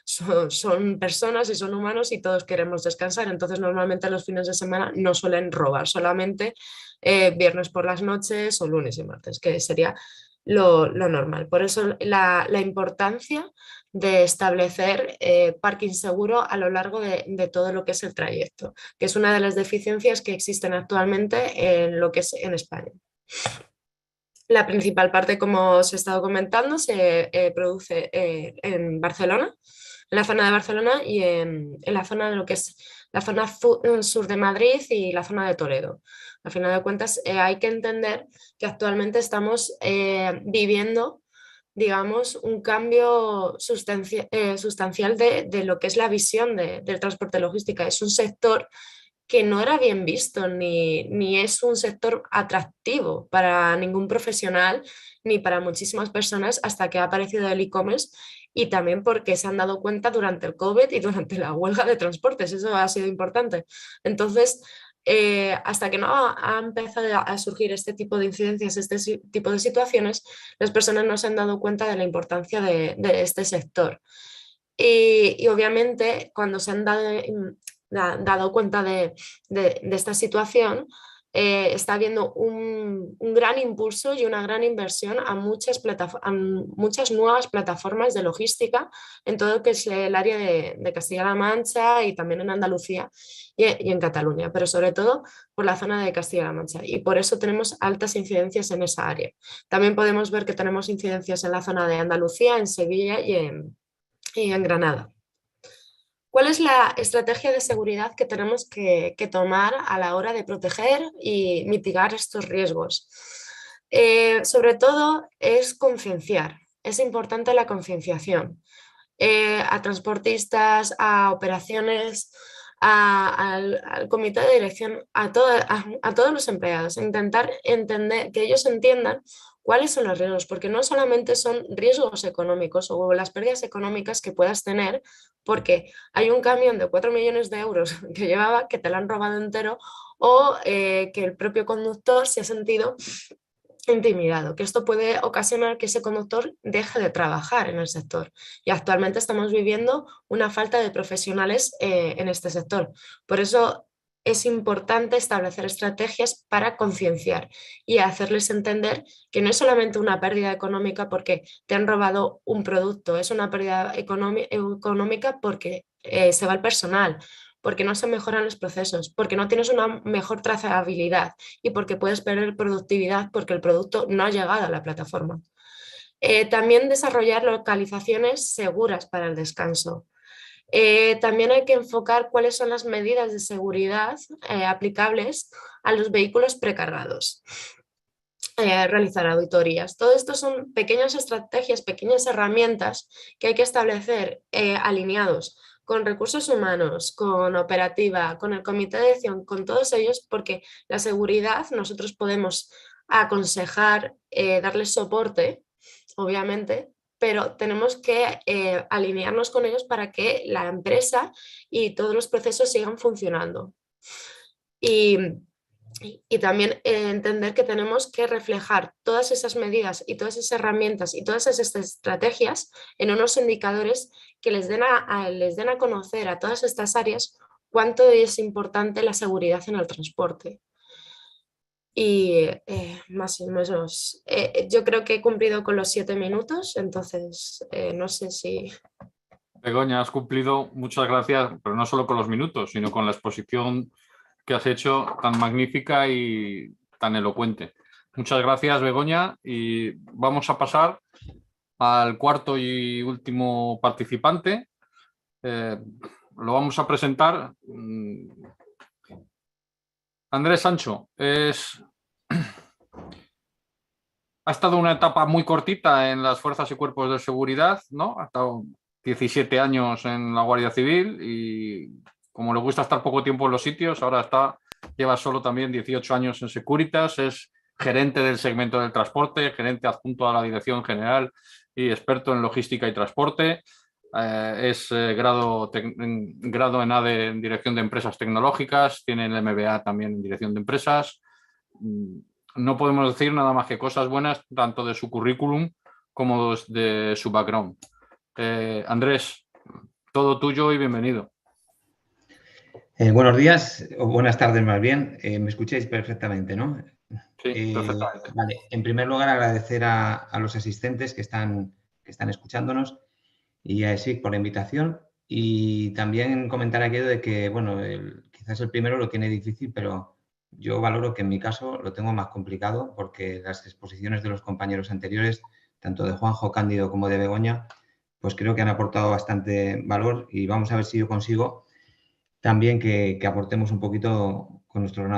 son personas y son humanos y todos queremos descansar, entonces normalmente los fines de semana no suelen robar, solamente viernes por las noches o lunes y martes, que sería lo normal. Por eso la importancia de establecer parking seguro a lo largo de todo lo que es el trayecto, que es una de las deficiencias que existen actualmente en lo que es en España. La principal parte, como os he estado comentando, se produce en Barcelona, en la zona de Barcelona y en la zona de lo que es la zona sur de Madrid y la zona de Toledo. Al final de cuentas, hay que entender que actualmente estamos viviendo, digamos, un cambio sustancial de lo que es la visión del transporte logística. Es un sector que no era bien visto, ni es un sector atractivo para ningún profesional ni para muchísimas personas hasta que ha aparecido el e-commerce, y también porque se han dado cuenta durante el COVID y durante la huelga de transportes. Eso ha sido importante. Entonces, hasta que no ha empezado a surgir este tipo de incidencias, este tipo de situaciones, las personas no se han dado cuenta de la importancia de este sector. Y obviamente cuando se han dado cuenta de esta situación, está habiendo un gran impulso y una gran inversión a muchas nuevas plataformas de logística en todo lo que es el área de Castilla-La Mancha y también en Andalucía y en Cataluña, pero sobre todo por la zona de Castilla-La Mancha, y por eso tenemos altas incidencias en esa área. También podemos ver que tenemos incidencias en la zona de Andalucía, en Sevilla y en Granada. ¿Cuál es la estrategia de seguridad que tenemos que tomar a la hora de proteger y mitigar estos riesgos? Sobre todo es concienciar. Es importante la concienciación. A transportistas, a operaciones, al comité de dirección, a todos los empleados, intentar entender, que ellos entiendan cuáles son los riesgos, porque no solamente son riesgos económicos o las pérdidas económicas que puedas tener, porque hay un camión de 4 millones de euros que llevaba, que te lo han robado entero, o que el propio conductor se ha sentido intimidado, que esto puede ocasionar que ese conductor deje de trabajar en el sector. Y actualmente estamos viviendo una falta de profesionales en este sector. Por eso es importante establecer estrategias para concienciar y hacerles entender que no es solamente una pérdida económica porque te han robado un producto, es una pérdida económica porque se va el personal, porque no se mejoran los procesos, porque no tienes una mejor trazabilidad y porque puedes perder productividad porque el producto no ha llegado a la plataforma. También desarrollar localizaciones seguras para el descanso. También hay que enfocar cuáles son las medidas de seguridad aplicables a los vehículos precargados. Realizar auditorías. Todo esto son pequeñas estrategias, pequeñas herramientas que hay que establecer alineados con recursos humanos, con operativa, con el comité de dirección, con todos ellos, porque la seguridad nosotros podemos aconsejar, darles soporte, obviamente, pero tenemos que alinearnos con ellos para que la empresa y todos los procesos sigan funcionando. Y también entender que tenemos que reflejar todas esas medidas y todas esas herramientas y todas esas estrategias en unos indicadores que les den a conocer a todas estas áreas cuánto es importante la seguridad en el transporte. Y más o menos, yo creo que he cumplido con los 7 minutos, entonces no sé si... Begoña, has cumplido, muchas gracias, pero no solo con los minutos, sino con la exposición que has hecho tan magnífica y tan elocuente. Muchas gracias, Begoña, y vamos a pasar al cuarto y último participante. Lo vamos a presentar. Andrés Sancho ha estado una etapa muy cortita en las fuerzas y cuerpos de seguridad, ¿no? Ha estado 17 años en la Guardia Civil y como le gusta estar poco tiempo en los sitios, ahora lleva solo también 18 años en Securitas, es gerente del segmento del transporte, gerente adjunto a la Dirección General y experto en logística y transporte. Es grado en ADE en Dirección de Empresas Tecnológicas, tiene el MBA también en Dirección de Empresas. No podemos decir nada más que cosas buenas, tanto de su currículum como de su background. Andrés, todo tuyo y bienvenido. Buenos días, o buenas tardes más bien. Me escucháis perfectamente, ¿no? Sí, perfectamente. Vale. En primer lugar, agradecer a los asistentes que están escuchándonos y a ESIC por la invitación. Y también comentar aquello de que, bueno, quizás el primero lo tiene difícil, pero yo valoro que en mi caso lo tengo más complicado porque las exposiciones de los compañeros anteriores, tanto de Juanjo, Cándido como de Begoña, pues creo que han aportado bastante valor y vamos a ver si yo consigo también que aportemos un poquito con nuestro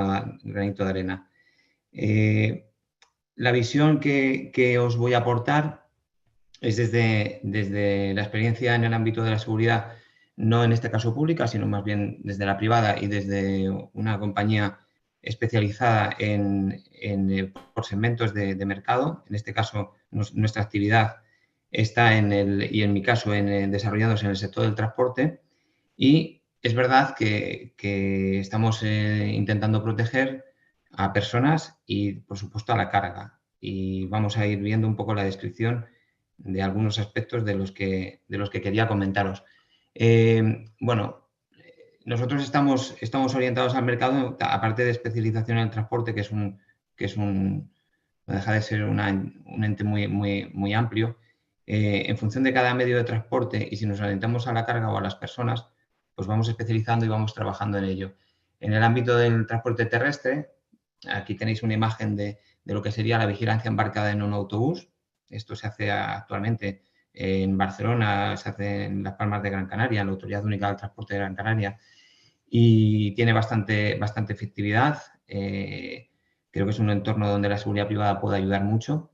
granito de arena. La visión que os voy a aportar es desde la experiencia en el ámbito de la seguridad, no en este caso pública, sino más bien desde la privada y desde una compañía especializada por segmentos de mercado. En este caso, nuestra actividad está y en mi caso, desarrollados en el sector del transporte. Y es verdad que estamos intentando proteger a personas y, por supuesto, a la carga. Y vamos a ir viendo un poco la descripción de algunos aspectos de los que quería comentaros. Bueno, nosotros estamos orientados al mercado, aparte de especialización en el transporte, no deja de ser un ente muy amplio. En función de cada medio de transporte y si nos orientamos a la carga o a las personas, pues vamos especializando y vamos trabajando en ello. En el ámbito del transporte terrestre, aquí tenéis una imagen de lo que sería la vigilancia embarcada en un autobús. Esto se hace actualmente en Barcelona, se hace en Las Palmas de Gran Canaria, en la Autoridad Única del Transporte de Gran Canaria, y tiene bastante efectividad. Creo que es un entorno donde la seguridad privada puede ayudar mucho.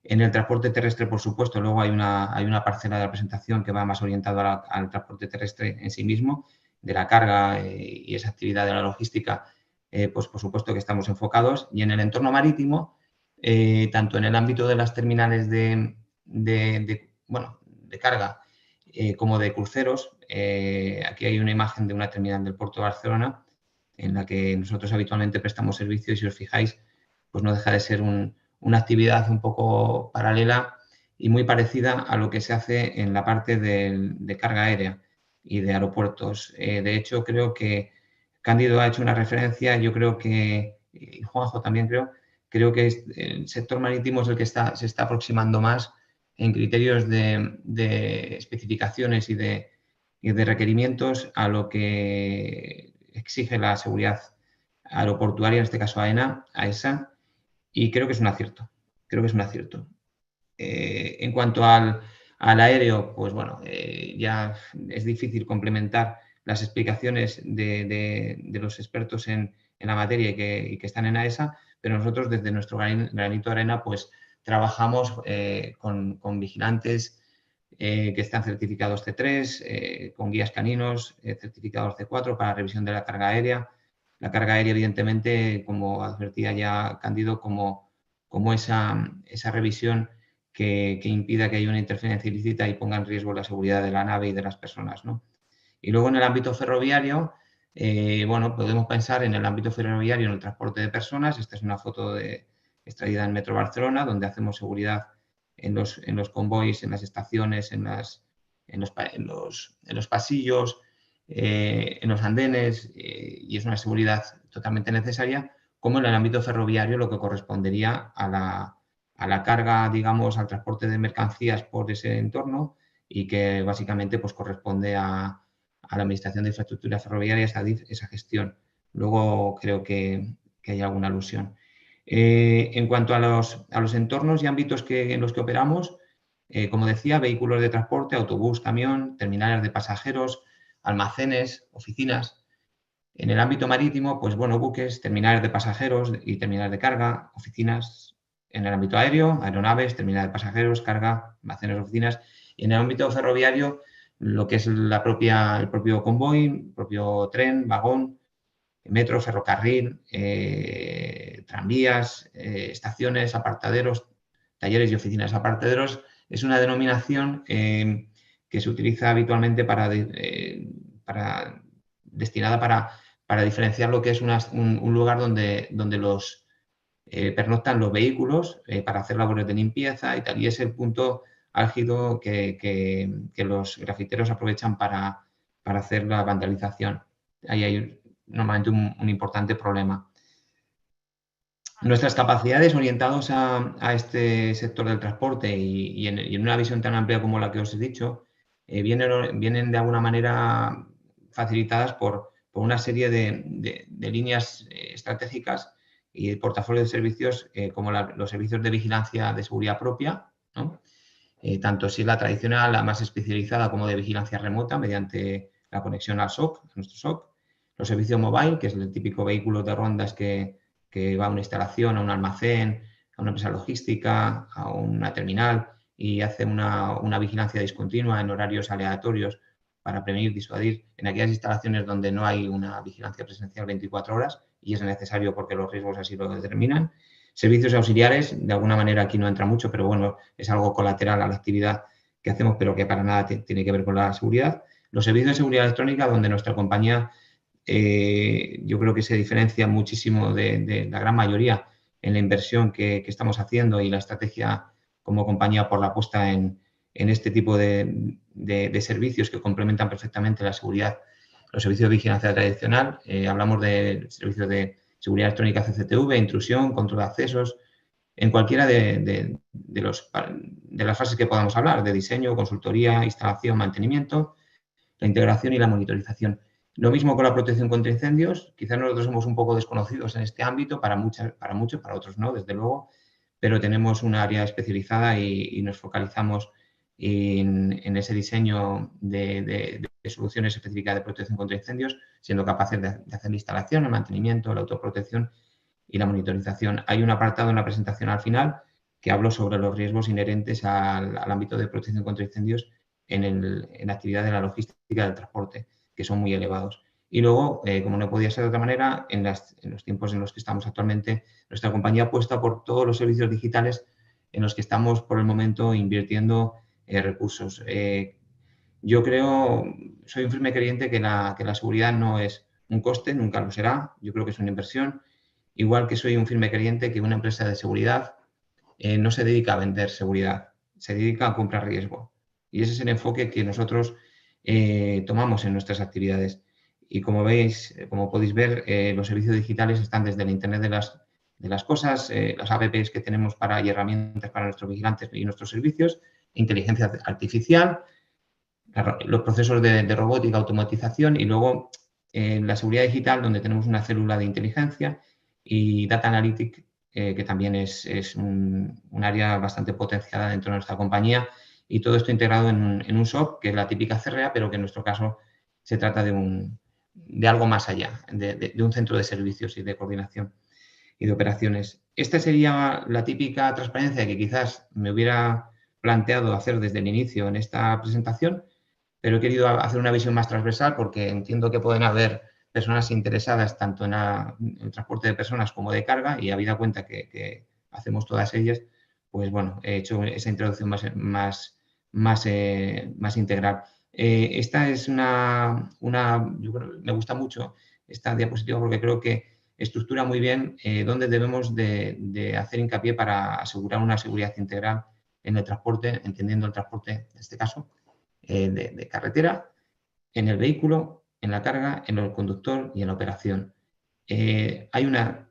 En el transporte terrestre, por supuesto, luego hay una parcela de la presentación que va más orientado al transporte terrestre en sí mismo, de la carga y esa actividad de la logística, pues por supuesto que estamos enfocados. Y en el entorno marítimo, tanto en el ámbito de las terminales de carga como de cruceros, aquí hay una imagen de una terminal del puerto de Barcelona en la que nosotros habitualmente prestamos servicios y si os fijáis, pues no deja de ser una actividad un poco paralela y muy parecida a lo que se hace en la parte de carga aérea y de aeropuertos. De hecho, creo que Cándido ha hecho una referencia, yo creo que, y Juanjo también creo que el sector marítimo es el que se está aproximando más en criterios de especificaciones y de requerimientos a lo que exige la seguridad aeroportuaria, en este caso AESA, y creo que es un acierto. En cuanto al aéreo, pues bueno, ya es difícil complementar las explicaciones de los expertos en la materia y que están en AESA, pero nosotros desde nuestro granito de arena pues trabajamos con vigilantes que están certificados C3, con guías caninos certificados C4 para revisión de la carga aérea. La carga aérea, evidentemente, como advertía ya Cándido, como esa revisión que impida que haya una interferencia ilícita y ponga en riesgo la seguridad de la nave y de las personas, ¿no? Y luego en el ámbito ferroviario, bueno, podemos pensar en el ámbito ferroviario en el transporte de personas. Esta es una foto extraída en Metro Barcelona, donde hacemos seguridad en los convoys, en las estaciones, en los pasillos, en los andenes, y es una seguridad totalmente necesaria, como en el ámbito ferroviario lo que correspondería a la carga, digamos, al transporte de mercancías por ese entorno y que básicamente pues, corresponde a la Administración de Infraestructura Ferroviaria esa gestión. Luego creo que hay alguna alusión. En cuanto a los entornos y ámbitos en los que operamos, como decía, vehículos de transporte, autobús, camión, terminales de pasajeros, almacenes, oficinas. En el ámbito marítimo, pues bueno, buques, terminales de pasajeros y terminales de carga, oficinas. En el ámbito aéreo, aeronaves, terminales de pasajeros, carga, almacenes, oficinas. Y en el ámbito ferroviario, lo que es el propio convoy, el propio tren, vagón, metro, ferrocarril, tranvías, estaciones, apartaderos, talleres y oficinas. Apartaderos es una denominación que se utiliza habitualmente destinada para diferenciar lo que es un lugar donde los pernoctan los vehículos para hacer labores de limpieza y tal. Y es el punto álgido que los grafiteros aprovechan para hacer la vandalización. Ahí hay normalmente un importante problema. Nuestras capacidades orientadas a este sector del transporte y en una visión tan amplia como la que os he dicho, vienen de alguna manera facilitadas por una serie de líneas estratégicas y el portafolio de servicios como los servicios de vigilancia de seguridad propia, ¿no? Tanto si es la tradicional, la más especializada, como de vigilancia remota mediante la conexión al SOC, a nuestro SOC. los servicios mobile, que es el típico vehículo de rondas que va a una instalación, a un almacén, a una empresa logística, a una terminal y hace una vigilancia discontinua en horarios aleatorios para prevenir, disuadir en aquellas instalaciones donde no hay una vigilancia presencial 24 horas y es necesario porque los riesgos así lo determinan. Servicios auxiliares, de alguna manera aquí no entra mucho, pero bueno, es algo colateral a la actividad que hacemos, pero que para nada tiene que ver con la seguridad. Los servicios de seguridad electrónica, donde nuestra compañía yo creo que se diferencia muchísimo de la gran mayoría en la inversión que estamos haciendo y la estrategia como compañía por la apuesta en este tipo de servicios que complementan perfectamente la seguridad, los servicios de vigilancia tradicional. Hablamos de servicios de seguridad electrónica CCTV, intrusión, control de accesos, en cualquiera de las fases que podamos hablar, de diseño, consultoría, instalación, mantenimiento, la integración y la monitorización. Lo mismo con la protección contra incendios. Quizás nosotros somos un poco desconocidos en este ámbito, para muchos, para otros no, desde luego, pero tenemos un área especializada y nos focalizamos en ese diseño de soluciones específicas de protección contra incendios, siendo capaces de hacer la instalación, el mantenimiento, la autoprotección y la monitorización. Hay un apartado en la presentación al final que hablo sobre los riesgos inherentes al ámbito de protección contra incendios en la actividad de la logística del transporte, que son muy elevados. Y luego, como no podía ser de otra manera, en los tiempos en los que estamos actualmente, nuestra compañía apuesta por todos los servicios digitales en los que estamos por el momento invirtiendo recursos. Yo creo, soy un firme creyente que la seguridad no es un coste, nunca lo será. Yo creo que es una inversión. Igual que soy un firme creyente que una empresa de seguridad no se dedica a vender seguridad, se dedica a comprar riesgo. Y ese es el enfoque que nosotros tomamos en nuestras actividades. Y como veis, como podéis ver, los servicios digitales están desde el Internet de las cosas, las apps que tenemos y herramientas para nuestros vigilantes y nuestros servicios, inteligencia artificial, los procesos de robótica, automatización y luego la seguridad digital, donde tenemos una célula de inteligencia y Data Analytics, que también es un área bastante potenciada dentro de nuestra compañía. Y todo esto integrado en un SOC, que es la típica CRA, pero que en nuestro caso se trata de algo más allá, de un centro de servicios y de coordinación y de operaciones. Esta sería la típica transparencia que quizás me hubiera planteado hacer desde el inicio en esta presentación, pero he querido hacer una visión más transversal porque entiendo que pueden haber personas interesadas tanto en el transporte de personas como de carga y habida cuenta que hacemos todas ellas, pues bueno, he hecho esa introducción más integral. Esta es yo creo, me gusta mucho esta diapositiva porque creo que estructura muy bien dónde debemos de hacer hincapié para asegurar una seguridad integral en el transporte, entendiendo el transporte, en este caso, de carretera, en el vehículo, en la carga, en el conductor y en la operación. Hay una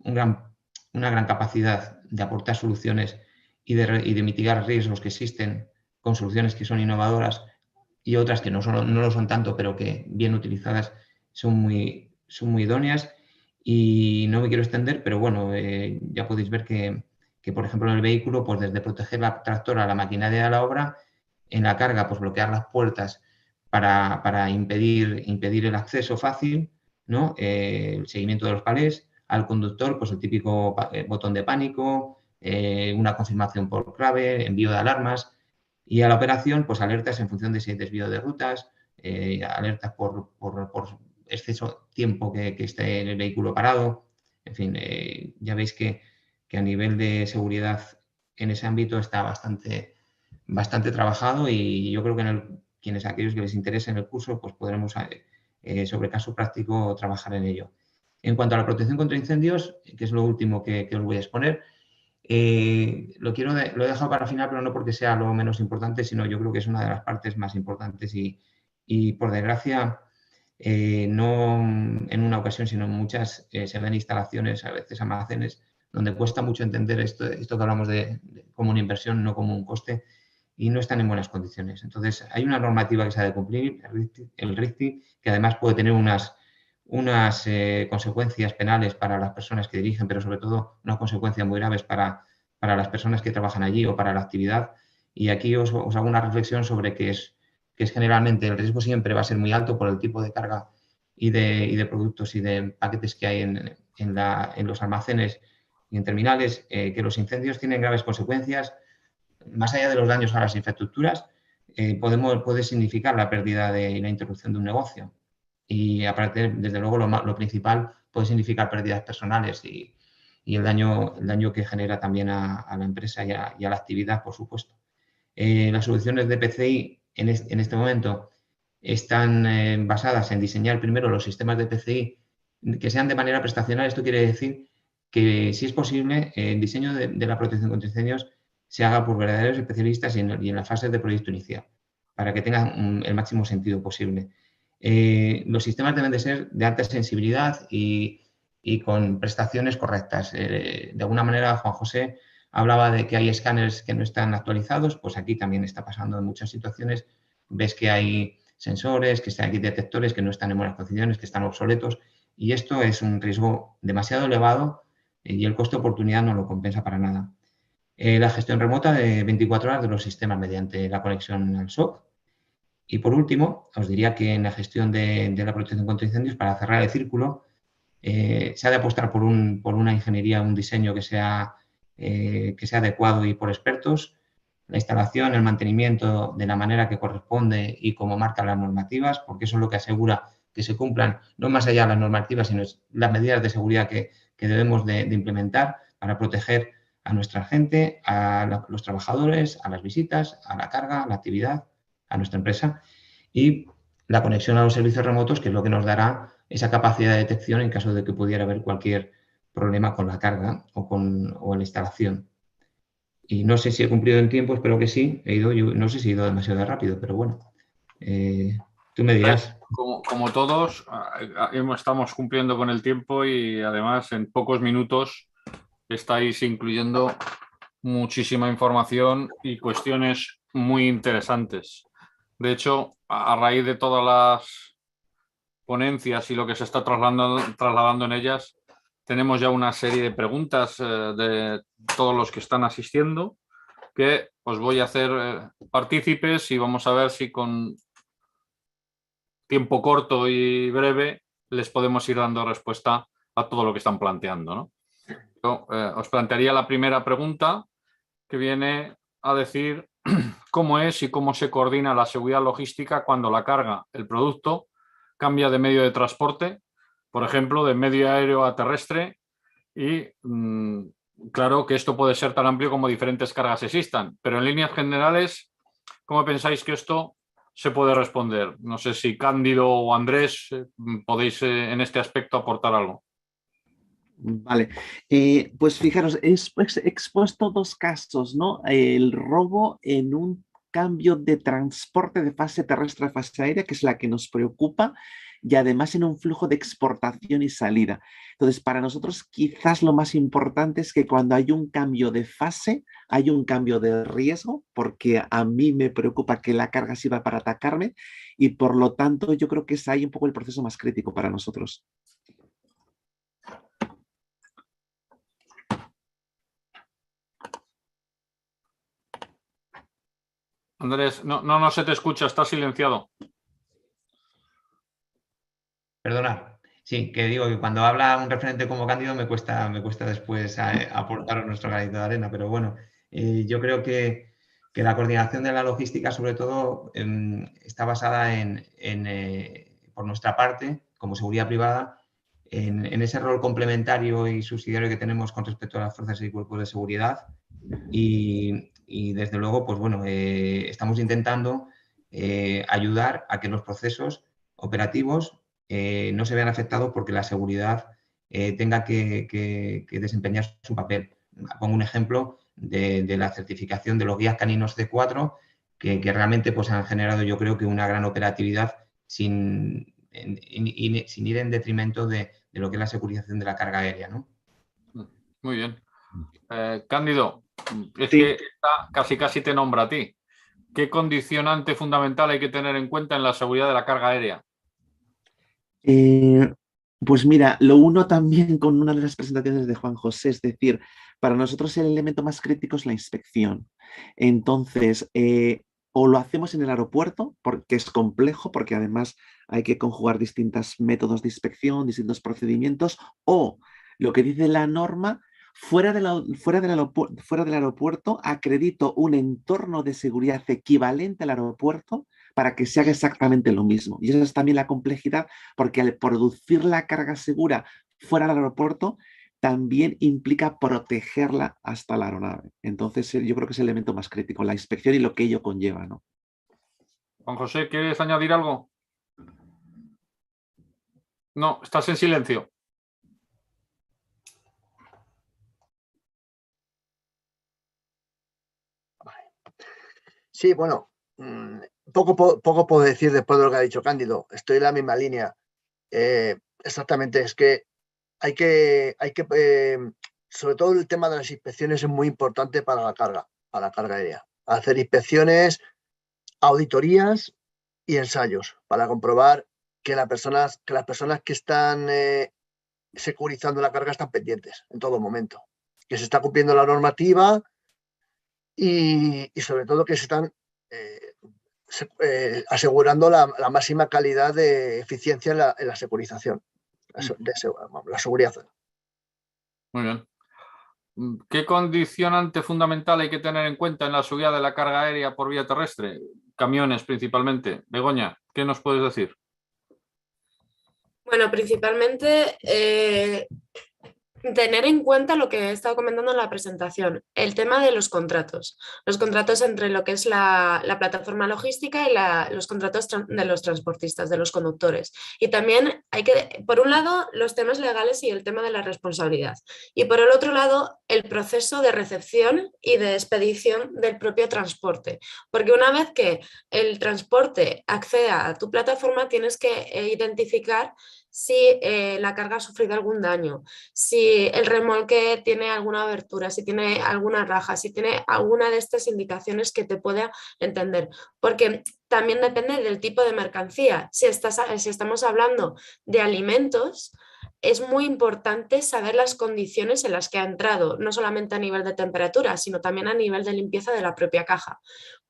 gran capacidad de aportar soluciones y de mitigar riesgos que existen con soluciones que son innovadoras y otras que no lo son tanto, pero que bien utilizadas son muy idóneas. Y no me quiero extender, pero bueno, ya podéis ver que, por ejemplo, en el vehículo, pues desde proteger la tractora, la maquinaria de la obra, en la carga, pues bloquear las puertas para impedir el acceso fácil, ¿no? El seguimiento de los palés, al conductor, pues el típico botón de pánico, una confirmación por clave, envío de alarmas, y a la operación, pues alertas en función de si hay desvío de rutas, alertas por exceso tiempo que esté el vehículo parado. En fin, ya veis que a nivel de seguridad en ese ámbito está bastante trabajado y yo creo que aquellos que les interese en el curso, pues podremos sobre caso práctico trabajar en ello. En cuanto a la protección contra incendios, que es lo último que os voy a exponer, lo he dejado para el final, pero no porque sea lo menos importante, sino yo creo que es una de las partes más importantes y por desgracia, no en una ocasión, sino en muchas, se ven instalaciones, a veces almacenes, donde cuesta mucho entender esto que hablamos de como una inversión, no como un coste, y no están en buenas condiciones. Entonces, hay una normativa que se ha de cumplir, el RICTI, que además puede tener unas consecuencias penales para las personas que dirigen, pero sobre todo unas consecuencias muy graves para las personas que trabajan allí o para la actividad. Y aquí os hago una reflexión sobre que es generalmente el riesgo siempre va a ser muy alto por el tipo de carga y de productos y de paquetes que hay en los almacenes y en terminales, que los incendios tienen graves consecuencias. Más allá de los daños a las infraestructuras, puede significar la pérdida y la interrupción de un negocio. Y aparte, desde luego, lo principal puede significar pérdidas personales y el daño que genera también a la empresa y a la actividad, por supuesto. Las soluciones de PCI en este momento están basadas en diseñar primero los sistemas de PCI que sean de manera prestacional. Esto quiere decir que, si es posible, el diseño de la protección contra incendios se haga por verdaderos especialistas y en la fase de proyecto inicial, para que tengan el máximo sentido posible. Los sistemas deben de ser de alta sensibilidad y con prestaciones correctas. De alguna manera, Juan José hablaba de que hay escáneres que no están actualizados, pues aquí también está pasando en muchas situaciones. Ves que hay sensores, que hay detectores que no están en buenas condiciones, que están obsoletos, y esto es un riesgo demasiado elevado y el coste de oportunidad no lo compensa para nada. La gestión remota de 24 horas de los sistemas mediante la conexión al SOC. Y por último, os diría que en la gestión de la protección contra incendios, para cerrar el círculo, se ha de apostar por una ingeniería, un diseño que sea adecuado y por expertos, la instalación, el mantenimiento de la manera que corresponde y como marcan las normativas, porque eso es lo que asegura que se cumplan, no más allá de las normativas, sino las medidas de seguridad que debemos de implementar para proteger a nuestra gente, a los trabajadores, a las visitas, a la carga, a la actividad, a nuestra empresa, y la conexión a los servicios remotos, que es lo que nos dará esa capacidad de detección en caso de que pudiera haber cualquier problema con la carga o la instalación. Y no sé si he cumplido en tiempo, espero que sí. No sé si he ido demasiado rápido, pero bueno, tú me dirás. Como todos, estamos cumpliendo con el tiempo y además en pocos minutos estáis incluyendo muchísima información y cuestiones muy interesantes. De hecho, a raíz de todas las ponencias y lo que se está trasladando en ellas, tenemos ya una serie de preguntas de todos los que están asistiendo que os voy a hacer partícipes y vamos a ver si con tiempo corto y breve les podemos ir dando respuesta a todo lo que están planteando, ¿no? Yo os plantearía la primera pregunta, que viene a decir cómo es y cómo se coordina la seguridad logística cuando la carga, el producto, cambia de medio de transporte, por ejemplo, de medio aéreo a terrestre, y claro que esto puede ser tan amplio como diferentes cargas existan, pero en líneas generales, ¿cómo pensáis que esto se puede responder? No sé si Cándido o Andrés podéis en este aspecto aportar algo. Vale, pues fijaros, he expuesto dos casos, ¿no? El robo en un cambio de transporte de fase terrestre a fase aérea, que es la que nos preocupa, y además en un flujo de exportación y salida. Entonces, para nosotros quizás lo más importante es que cuando hay un cambio de fase, hay un cambio de riesgo, porque a mí me preocupa que la carga sirva para atacarme y por lo tanto yo creo que es ahí un poco el proceso más crítico para nosotros. Andrés, no se te escucha, está silenciado. Perdona. Sí, que digo que cuando habla un referente como Cándido me cuesta después aportar nuestro granito de arena, pero bueno, yo creo que la coordinación de la logística, sobre todo, está basada por nuestra parte, como seguridad privada, en ese rol complementario y subsidiario que tenemos con respecto a las fuerzas y cuerpos de seguridad. Y desde luego, pues bueno, estamos intentando ayudar a que los procesos operativos no se vean afectados porque la seguridad tenga que desempeñar su papel. Pongo un ejemplo de la certificación de los guías caninos C4, que realmente pues, han generado, yo creo, que una gran operatividad sin ir en detrimento de lo que es la securización de la carga aérea, ¿no? Muy bien. Cándido, es Sí. que esta casi te nombra a ti. ¿Qué condicionante fundamental hay que tener en cuenta en la seguridad de la carga aérea? Pues mira, lo uno también con una de las presentaciones de Juan José, es decir, para nosotros el elemento más crítico es la inspección. Entonces, o lo hacemos en el aeropuerto, porque es complejo, porque además hay que conjugar distintos métodos de inspección, distintos procedimientos, o lo que dice la norma, fuera del aeropuerto acredito un entorno de seguridad equivalente al aeropuerto para que se haga exactamente lo mismo. Y esa es también la complejidad, porque al producir la carga segura fuera del aeropuerto, también implica protegerla hasta la aeronave. Entonces, yo creo que es el elemento más crítico, la inspección y lo que ello conlleva, ¿no? Juan José, ¿quieres añadir algo? No, estás en silencio. Sí, bueno, poco puedo decir después de lo que ha dicho Cándido. Estoy en la misma línea. Exactamente, es que sobre todo el tema de las inspecciones es muy importante para la carga aérea. Hacer inspecciones, auditorías y ensayos para comprobar que las personas que están securizando la carga están pendientes en todo momento, que se está cumpliendo la normativa y sobre todo que se están asegurando la máxima calidad de eficiencia en la securización, la seguridad. Muy bien. ¿Qué condicionante fundamental hay que tener en cuenta en la subida de la carga aérea por vía terrestre? Camiones principalmente. Begoña, ¿qué nos puedes decir? Bueno, principalmente tener en cuenta lo que he estado comentando en la presentación, el tema de los contratos entre lo que es la plataforma logística y los contratos de los transportistas, de los conductores. Y también hay que, por un lado, los temas legales y el tema de la responsabilidad. Y por el otro lado, el proceso de recepción y de expedición del propio transporte. Porque una vez que el transporte acceda a tu plataforma, tienes que identificar si la carga ha sufrido algún daño, si el remolque tiene alguna abertura, si tiene alguna raja, si tiene alguna de estas indicaciones que te pueda entender. Porque también depende del tipo de mercancía. Si estamos hablando de alimentos, es muy importante saber las condiciones en las que ha entrado, no solamente a nivel de temperatura, sino también a nivel de limpieza de la propia caja.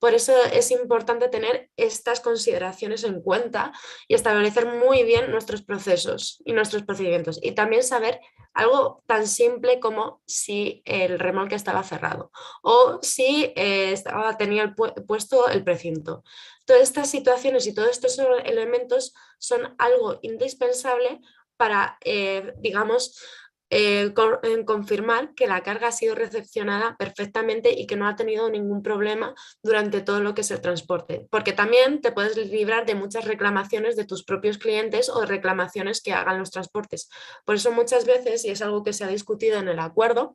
Por eso es importante tener estas consideraciones en cuenta y establecer muy bien nuestros procesos y nuestros procedimientos. Y también saber algo tan simple si el remolque estaba cerrado o si tenía puesto el precinto. Todas estas situaciones y todos estos elementos son algo indispensable para, confirmar que la carga ha sido recepcionada perfectamente y que no ha tenido ningún problema durante todo lo que es el transporte. Porque también te puedes librar de muchas reclamaciones de tus propios clientes o reclamaciones que hagan los transportes. Por eso muchas veces, y es algo que se ha discutido en el acuerdo,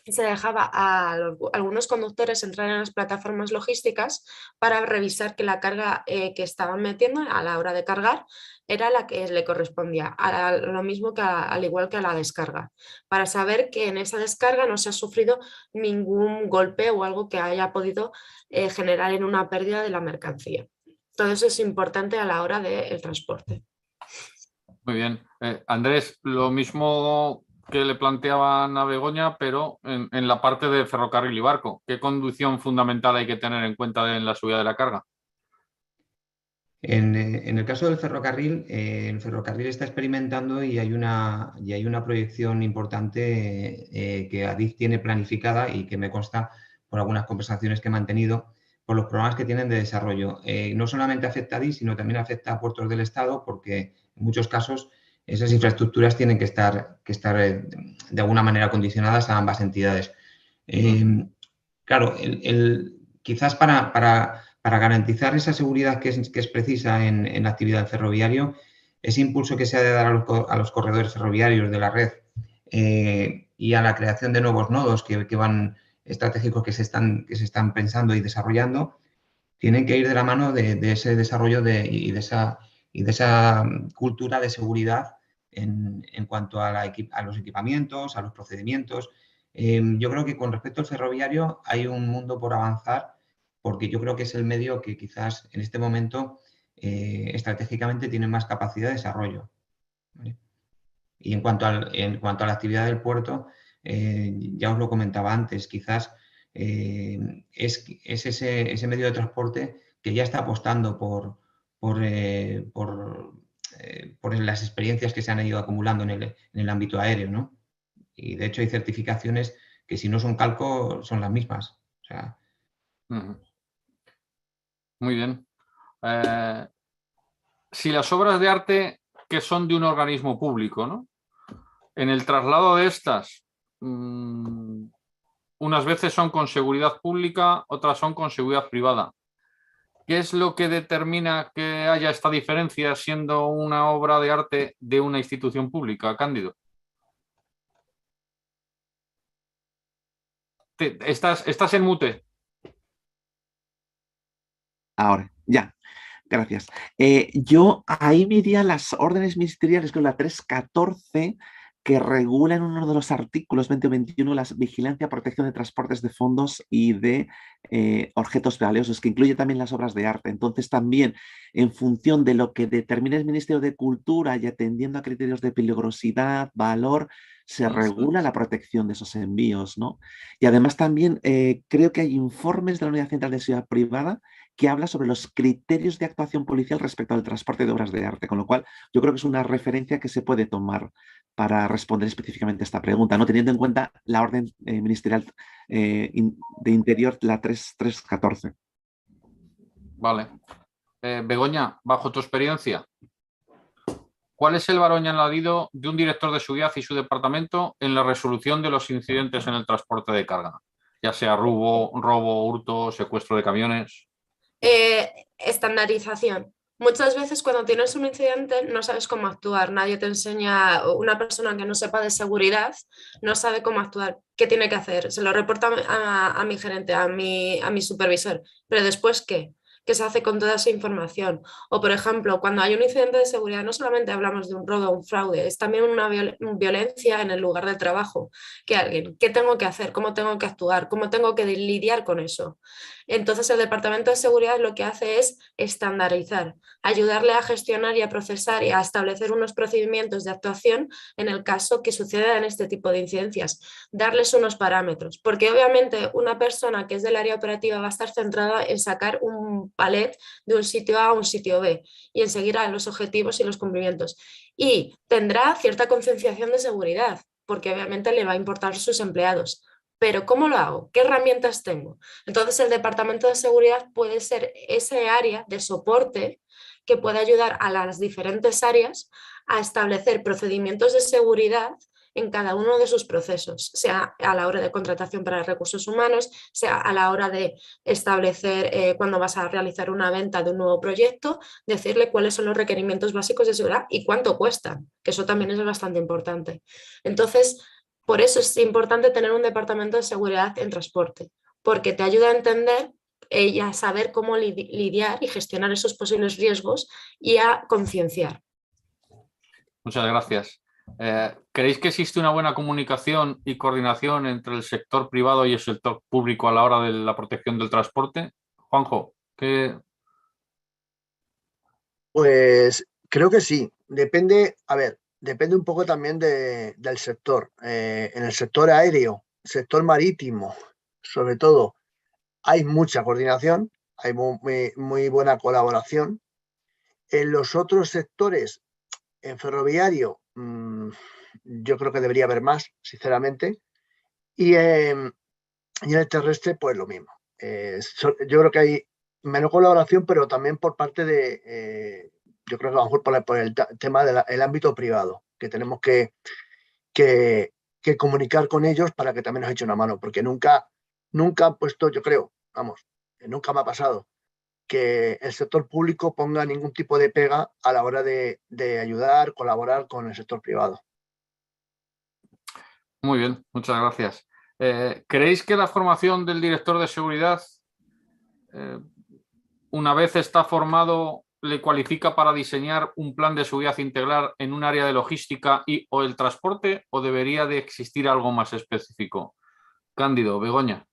se dejaba a algunos conductores entrar en las plataformas logísticas para revisar que la carga que estaban metiendo a la hora de cargar era la que le correspondía, lo mismo que al igual que a la descarga, para saber que en esa descarga no se ha sufrido ningún golpe o algo que haya podido generar en una pérdida de la mercancía. Todo eso es importante a la hora del transporte. Muy bien. Andrés, lo mismo que le planteaban a Begoña, pero en la parte de ferrocarril y barco. ¿Qué condición fundamental hay que tener en cuenta en la subida de la carga? En el caso del ferrocarril, el ferrocarril está experimentando y hay una proyección importante que Adif tiene planificada y que me consta por algunas conversaciones que he mantenido por los programas que tienen de desarrollo. No solamente afecta a Adif, sino también afecta a puertos del Estado porque en muchos casos esas infraestructuras tienen que estar de alguna manera condicionadas a ambas entidades. Claro, quizás para garantizar esa seguridad que es precisa en la actividad del ferroviario, ese impulso que se ha de dar a los corredores ferroviarios de la red y a la creación de nuevos nodos que van estratégicos que se están pensando y desarrollando, tienen que ir de la mano de ese desarrollo y de esa cultura de seguridad en cuanto a los equipamientos, a los procedimientos. Yo creo que con respecto al ferroviario hay un mundo por avanzar porque yo creo que es el medio que quizás en este momento estratégicamente tiene más capacidad de desarrollo. ¿Vale? Y en cuanto a la actividad del puerto, ya os lo comentaba antes, quizás es ese medio de transporte que ya está apostando por las experiencias que se han ido acumulando en el ámbito aéreo, ¿no? Y de hecho hay certificaciones que si no son calco son las mismas. O sea, muy bien. Si las obras de arte que son de un organismo público, ¿no? En el traslado de estas, unas veces son con seguridad pública, otras son con seguridad privada. ¿Qué es lo que determina que haya esta diferencia siendo una obra de arte de una institución pública, Cándido? Estás en mute. Ahora, ya. Gracias. Yo ahí me iría las órdenes ministeriales con la 314 que regulan uno de los artículos 20 o 21 la vigilancia, protección de transportes de fondos y de objetos valiosos, que incluye también las obras de arte. Entonces también en función de lo que determine el Ministerio de Cultura y atendiendo a criterios de peligrosidad, valor, se regula la protección de esos envíos, ¿no? Y además también creo que hay informes de la Unidad Central de Seguridad Privada que habla sobre los criterios de actuación policial respecto al transporte de obras de arte, con lo cual yo creo que es una referencia que se puede tomar para responder específicamente a esta pregunta, ¿no? Teniendo en cuenta la orden ministerial de Interior, la 314. Vale. Begoña, bajo tu experiencia, ¿cuál es el valor añadido de un director de seguridad y su departamento en la resolución de los incidentes en el transporte de carga? Ya sea robo, hurto, secuestro de camiones. Estandarización. Muchas veces cuando tienes un incidente no sabes cómo actuar, nadie te enseña, una persona que no sepa de seguridad no sabe cómo actuar, qué tiene que hacer, se lo reporta a mi gerente, a mi supervisor, pero después ¿qué? ¿Qué se hace con toda esa información? O por ejemplo, cuando hay un incidente de seguridad no solamente hablamos de un robo o un fraude, es también una violencia en el lugar de trabajo, ¿qué tengo que hacer? ¿Cómo tengo que actuar? ¿Cómo tengo que lidiar con eso? Entonces el Departamento de Seguridad lo que hace es estandarizar, ayudarle a gestionar y a procesar y a establecer unos procedimientos de actuación en el caso que sucedan este tipo de incidencias, darles unos parámetros, porque obviamente una persona que es del área operativa va a estar centrada en sacar un palet de un sitio A a un sitio B y en seguir a los objetivos y los cumplimientos. Y tendrá cierta concienciación de seguridad, porque obviamente le va a importar a sus empleados. Pero ¿cómo lo hago? ¿Qué herramientas tengo? Entonces el Departamento de Seguridad puede ser ese área de soporte que puede ayudar a las diferentes áreas a establecer procedimientos de seguridad en cada uno de sus procesos, sea a la hora de contratación para recursos humanos, sea a la hora de establecer cuando vas a realizar una venta de un nuevo proyecto, decirle cuáles son los requerimientos básicos de seguridad y cuánto cuestan, que eso también es bastante importante. Entonces, por eso es importante tener un departamento de seguridad en transporte, porque te ayuda a entender y a saber cómo lidiar y gestionar esos posibles riesgos y a concienciar. Muchas gracias. ¿Creéis que existe una buena comunicación y coordinación entre el sector privado y el sector público a la hora de la protección del transporte? Juanjo, ¿qué? Pues creo que sí. Depende, a ver, depende un poco también del sector. En el sector aéreo, sector marítimo, sobre todo, hay mucha coordinación, hay muy buena colaboración. En los otros sectores, en ferroviario, yo creo que debería haber más, sinceramente. Y en el terrestre, pues lo mismo. Yo creo que hay menos colaboración, pero también por parte de, yo creo que a lo mejor por el tema del ámbito privado, que tenemos que comunicar con ellos para que también nos echen una mano, porque nunca han puesto, yo creo, vamos, nunca me ha pasado que el sector público ponga ningún tipo de pega a la hora de ayudar, colaborar con el sector privado. Muy bien, muchas gracias. ¿Creéis que la formación del director de seguridad, una vez está formado, le cualifica para diseñar un plan de seguridad integral en un área de logística o el transporte, o debería de existir algo más específico? Cándido, Begoña.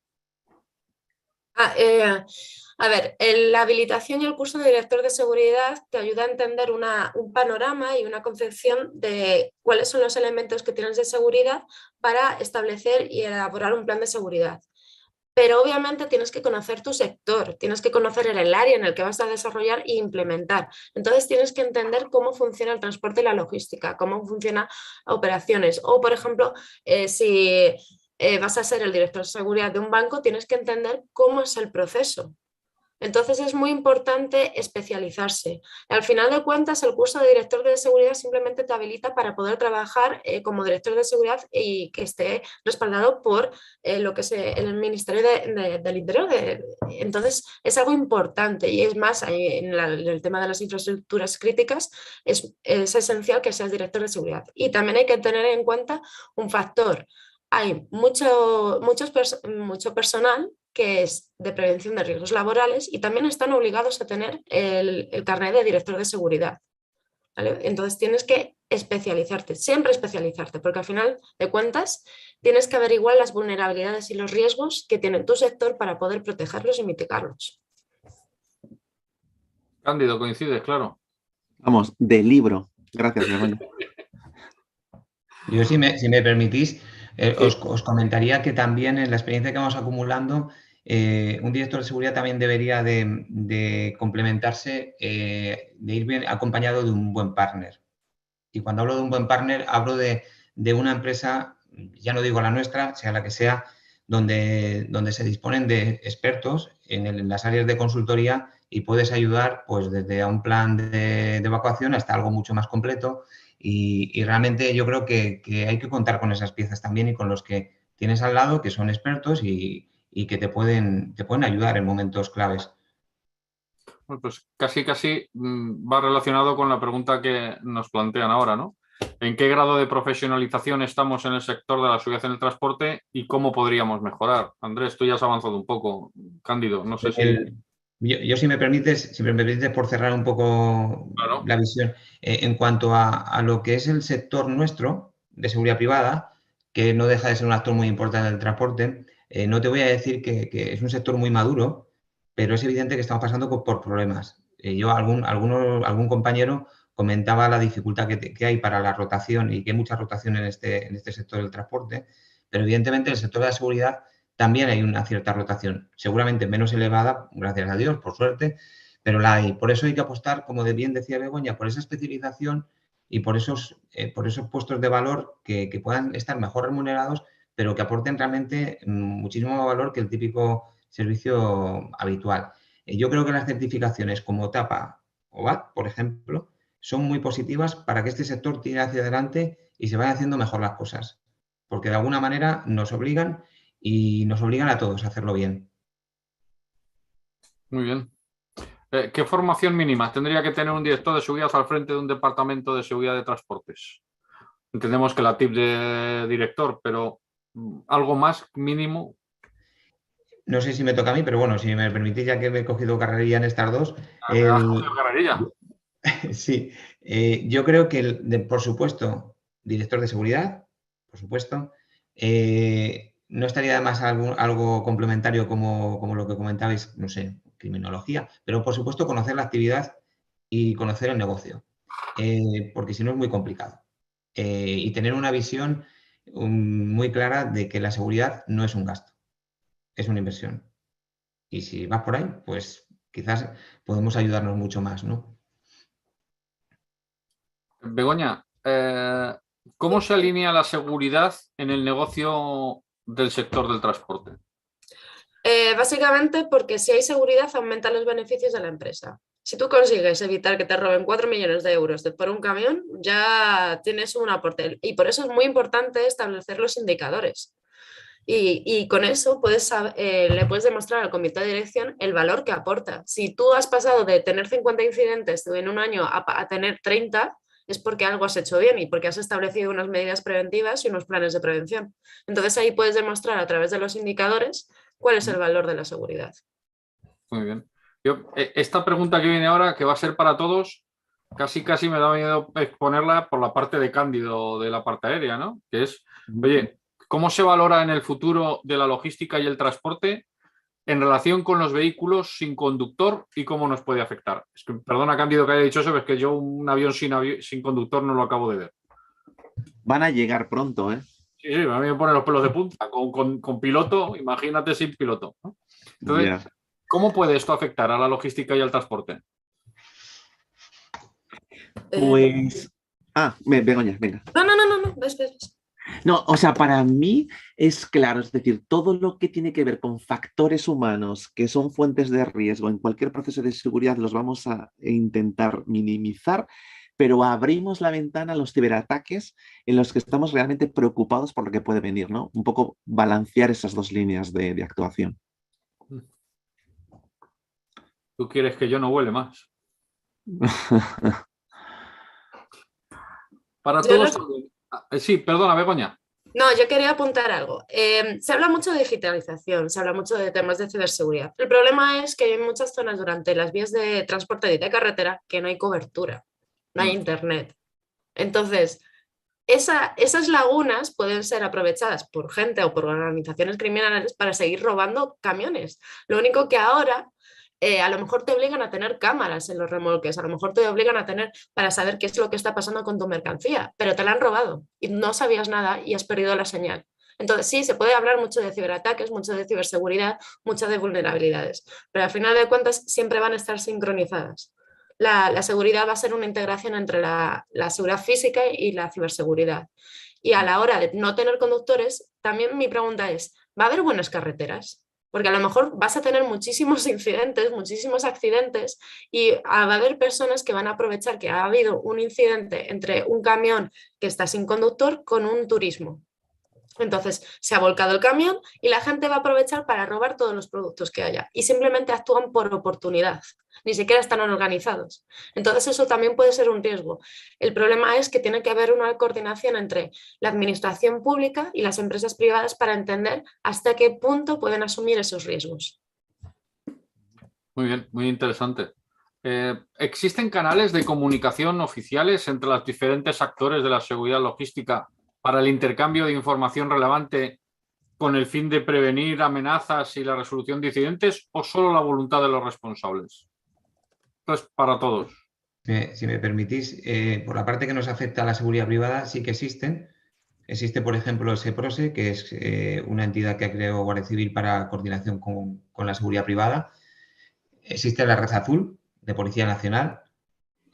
A ver, la habilitación y el curso de director de seguridad te ayuda a entender un panorama y una concepción de cuáles son los elementos que tienes de seguridad para establecer y elaborar un plan de seguridad. pero obviamente tienes que conocer tu sector, tienes que conocer el área en el que vas a desarrollar e implementar. Entonces tienes que entender cómo funciona el transporte y la logística, cómo funcionan operaciones. O, por ejemplo, si vas a ser el director de seguridad de un banco, tienes que entender cómo es el proceso. Entonces es muy importante especializarse. Al final de cuentas, el curso de director de seguridad simplemente te habilita para poder trabajar como director de seguridad y que esté respaldado por lo que es el Ministerio del Interior. Entonces es algo importante y es más, en el tema de las infraestructuras críticas es esencial que seas director de seguridad. Y también hay que tener en cuenta un factor. Hay mucho personal que es de prevención de riesgos laborales y también están obligados a tener el carnet de director de seguridad. ¿Vale? Entonces tienes que especializarte, siempre especializarte, porque al final de cuentas tienes que averiguar las vulnerabilidades y los riesgos que tiene tu sector para poder protegerlos y mitigarlos. Cándido, coincides, claro. Vamos, de libro. Gracias, Begoña. Yo, si me permitís, Sí. os comentaría que también en la experiencia que vamos acumulando, un director de seguridad también debería de complementarse, de ir bien acompañado de un buen partner. Y cuando hablo de un buen partner, hablo de una empresa, ya no digo la nuestra, sea la que sea, donde se disponen de expertos en las áreas de consultoría y puedes ayudar pues desde a un plan de evacuación hasta algo mucho más completo. Y realmente yo creo que hay que contar con esas piezas también y con los que tienes al lado, que son expertos y que te pueden ayudar en momentos claves. Bueno, pues casi va relacionado con la pregunta que nos plantean ahora, ¿no? ¿En qué grado de profesionalización estamos en el sector de la seguridad en el transporte y cómo podríamos mejorar? Andrés, tú ya has avanzado un poco. Cándido, no sé si... Yo, si me permites, por cerrar un poco Claro. la visión, en cuanto a lo que es el sector nuestro de seguridad privada, que no deja de ser un actor muy importante del transporte, no te voy a decir que es un sector muy maduro, pero es evidente que estamos pasando por problemas. Algún compañero comentaba la dificultad que hay para la rotación y que hay mucha rotación en este sector del transporte, pero evidentemente en el sector de la seguridad también hay una cierta rotación, seguramente menos elevada, gracias a Dios, por suerte, pero la hay. Por eso hay que apostar, como bien decía Begoña, por esa especialización y por esos puestos de valor que puedan estar mejor remunerados, pero que aporten realmente muchísimo más valor que el típico servicio habitual. Yo creo que las certificaciones como TAPA o BAT, por ejemplo, son muy positivas para que este sector tire hacia adelante y se vayan haciendo mejor las cosas, porque de alguna manera nos obligan a todos a hacerlo bien. Muy bien. ¿Qué formación mínima tendría que tener un director de seguridad al frente de un departamento de seguridad de transportes? Entendemos que la TIP de director, pero algo más mínimo. No sé si me toca a mí, pero bueno, si me permitís, ya que me he cogido carrerilla en estas dos. ¿Has cogido carrerilla? Sí, yo creo que, por supuesto, director de seguridad, por supuesto. No estaría además algo complementario como lo que comentabais, no sé, criminología, pero por supuesto conocer la actividad y conocer el negocio, porque si no es muy complicado. Y tener una visión muy clara de que la seguridad no es un gasto, es una inversión. Y si vas por ahí, pues quizás podemos ayudarnos mucho más, ¿no? Begoña, ¿cómo se alinea la seguridad en el negocio del sector del transporte? Básicamente porque si hay seguridad aumentan los beneficios de la empresa. Si tú consigues evitar que te roben 4 millones de euros por un camión, ya tienes un aporte. Y por eso es muy importante establecer los indicadores. Y con eso le puedes demostrar al comité de dirección el valor que aporta. Si tú has pasado de tener 50 incidentes en un año a tener 30, es porque algo has hecho bien y porque has establecido unas medidas preventivas y unos planes de prevención. Entonces ahí puedes demostrar a través de los indicadores cuál es el valor de la seguridad. Muy bien. Esta pregunta que viene ahora, que va a ser para todos, casi me da miedo exponerla por la parte de Cándido de la parte aérea, ¿no? Que es, oye, ¿cómo se valora en el futuro de la logística y el transporte en relación con los vehículos sin conductor y cómo nos puede afectar? Es que, perdona, Cándido, que haya dicho eso, pero es que yo un avión sin conductor no lo acabo de ver. Van a llegar pronto, ¿eh? Sí, a mí me pone los pelos de punta. Con piloto, imagínate sin piloto, ¿no? Entonces, Ya. ¿cómo puede esto afectar a la logística y al transporte? Pues... Begoña, venga. No, ves. No, o sea, para mí es claro, es decir, todo lo que tiene que ver con factores humanos que son fuentes de riesgo en cualquier proceso de seguridad los vamos a intentar minimizar, pero abrimos la ventana a los ciberataques en los que estamos realmente preocupados por lo que puede venir, ¿no? Un poco balancear esas dos líneas de actuación. Tú quieres que yo no vuele más. Para Yo todos... lo- Sí, perdona, Begoña. No, yo quería apuntar algo. Se habla mucho de digitalización, se habla mucho de temas de ciberseguridad. El problema es que hay muchas zonas durante las vías de transporte y de carretera que no hay cobertura, no hay internet. Entonces, esas lagunas pueden ser aprovechadas por gente o por organizaciones criminales para seguir robando camiones. Lo único que ahora a lo mejor te obligan a tener cámaras en los remolques, a lo mejor te obligan a tener para saber qué es lo que está pasando con tu mercancía, pero te la han robado y no sabías nada y has perdido la señal. Entonces sí, se puede hablar mucho de ciberataques, mucho de ciberseguridad, mucho de vulnerabilidades, pero al final de cuentas siempre van a estar sincronizadas. La seguridad va a ser una integración entre la seguridad física y la ciberseguridad. Y a la hora de no tener conductores, también mi pregunta es, ¿va a haber buenas carreteras? Porque a lo mejor vas a tener muchísimos incidentes, muchísimos accidentes y va a haber personas que van a aprovechar que ha habido un incidente entre un camión que está sin conductor con un turismo. Entonces se ha volcado el camión y la gente va a aprovechar para robar todos los productos que haya y simplemente actúan por oportunidad, ni siquiera están organizados. Entonces eso también puede ser un riesgo. El problema es que tiene que haber una coordinación entre la administración pública y las empresas privadas para entender hasta qué punto pueden asumir esos riesgos. Muy bien, muy interesante. ¿Existen canales de comunicación oficiales entre los diferentes actores de la seguridad logística para el intercambio de información relevante con el fin de prevenir amenazas y la resolución de incidentes o solo la voluntad de los responsables? Esto es para todos. Si me permitís, por la parte que nos afecta a la seguridad privada, sí que existen. Existe, por ejemplo, el SEPROSE, que es una entidad que ha creado Guardia Civil para coordinación con la seguridad privada. Existe la Red Azul, de Policía Nacional.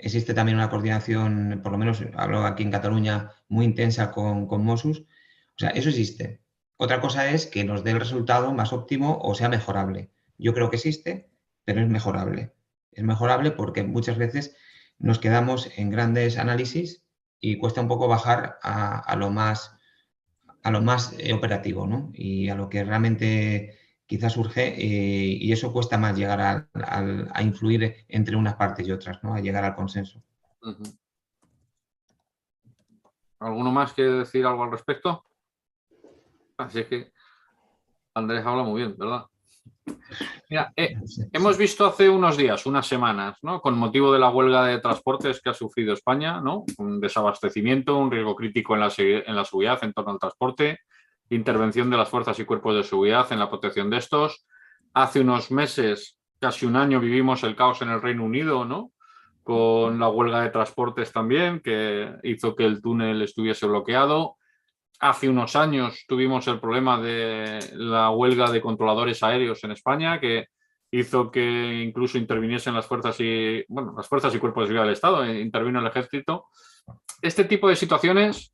Existe también una coordinación, por lo menos hablo aquí en Cataluña, muy intensa con Mossos. O sea, eso existe. Otra cosa es que nos dé el resultado más óptimo o sea mejorable. Yo creo que existe, pero es mejorable. Es mejorable porque muchas veces nos quedamos en grandes análisis y cuesta un poco bajar a lo más operativo, ¿no? Y a lo que realmente quizás surge y eso cuesta más llegar a influir entre unas partes y otras, ¿no? A llegar al consenso. ¿Alguno más quiere decir algo al respecto? Así es que Andrés habla muy bien, ¿verdad? Mira, hemos visto hace unos días, unas semanas, ¿no? Con motivo de la huelga de transportes que ha sufrido España, ¿no? Un desabastecimiento, un riesgo crítico en la seguridad en torno al transporte, intervención de las fuerzas y cuerpos de seguridad en la protección de estos. Hace unos meses, casi un año, vivimos el caos en el Reino Unido, ¿no? Con la huelga de transportes también, que hizo que el túnel estuviese bloqueado. Hace unos años tuvimos el problema de la huelga de controladores aéreos en España, que hizo que incluso interviniesen las fuerzas y cuerpos de seguridad del Estado, intervino el ejército. Este tipo de situaciones,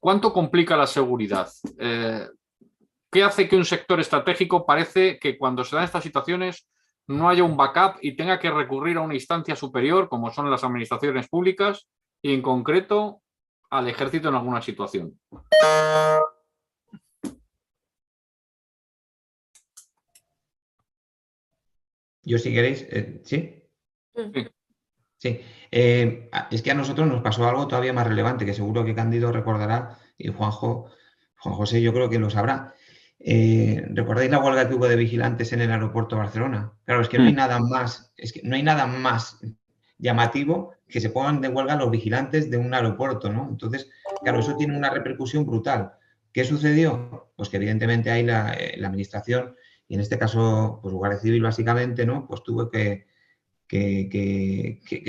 ¿cuánto complica la seguridad? ¿Qué hace que un sector estratégico parece que cuando se dan estas situaciones no haya un backup y tenga que recurrir a una instancia superior, como son las administraciones públicas, y en concreto al ejército en alguna situación? Yo, si queréis, ¿sí? Sí. Es que a nosotros nos pasó algo todavía más relevante, que seguro que Cándido recordará, y Juan José yo creo que lo sabrá. ¿Recordáis la huelga que hubo de vigilantes en el aeropuerto de Barcelona? Claro, es que no hay nada más llamativo que se pongan de huelga los vigilantes de un aeropuerto, ¿no? Entonces, claro, eso tiene una repercusión brutal. ¿Qué sucedió? Pues que evidentemente ahí la administración, y en este caso, pues Guardia Civil básicamente, ¿no? Pues tuvo que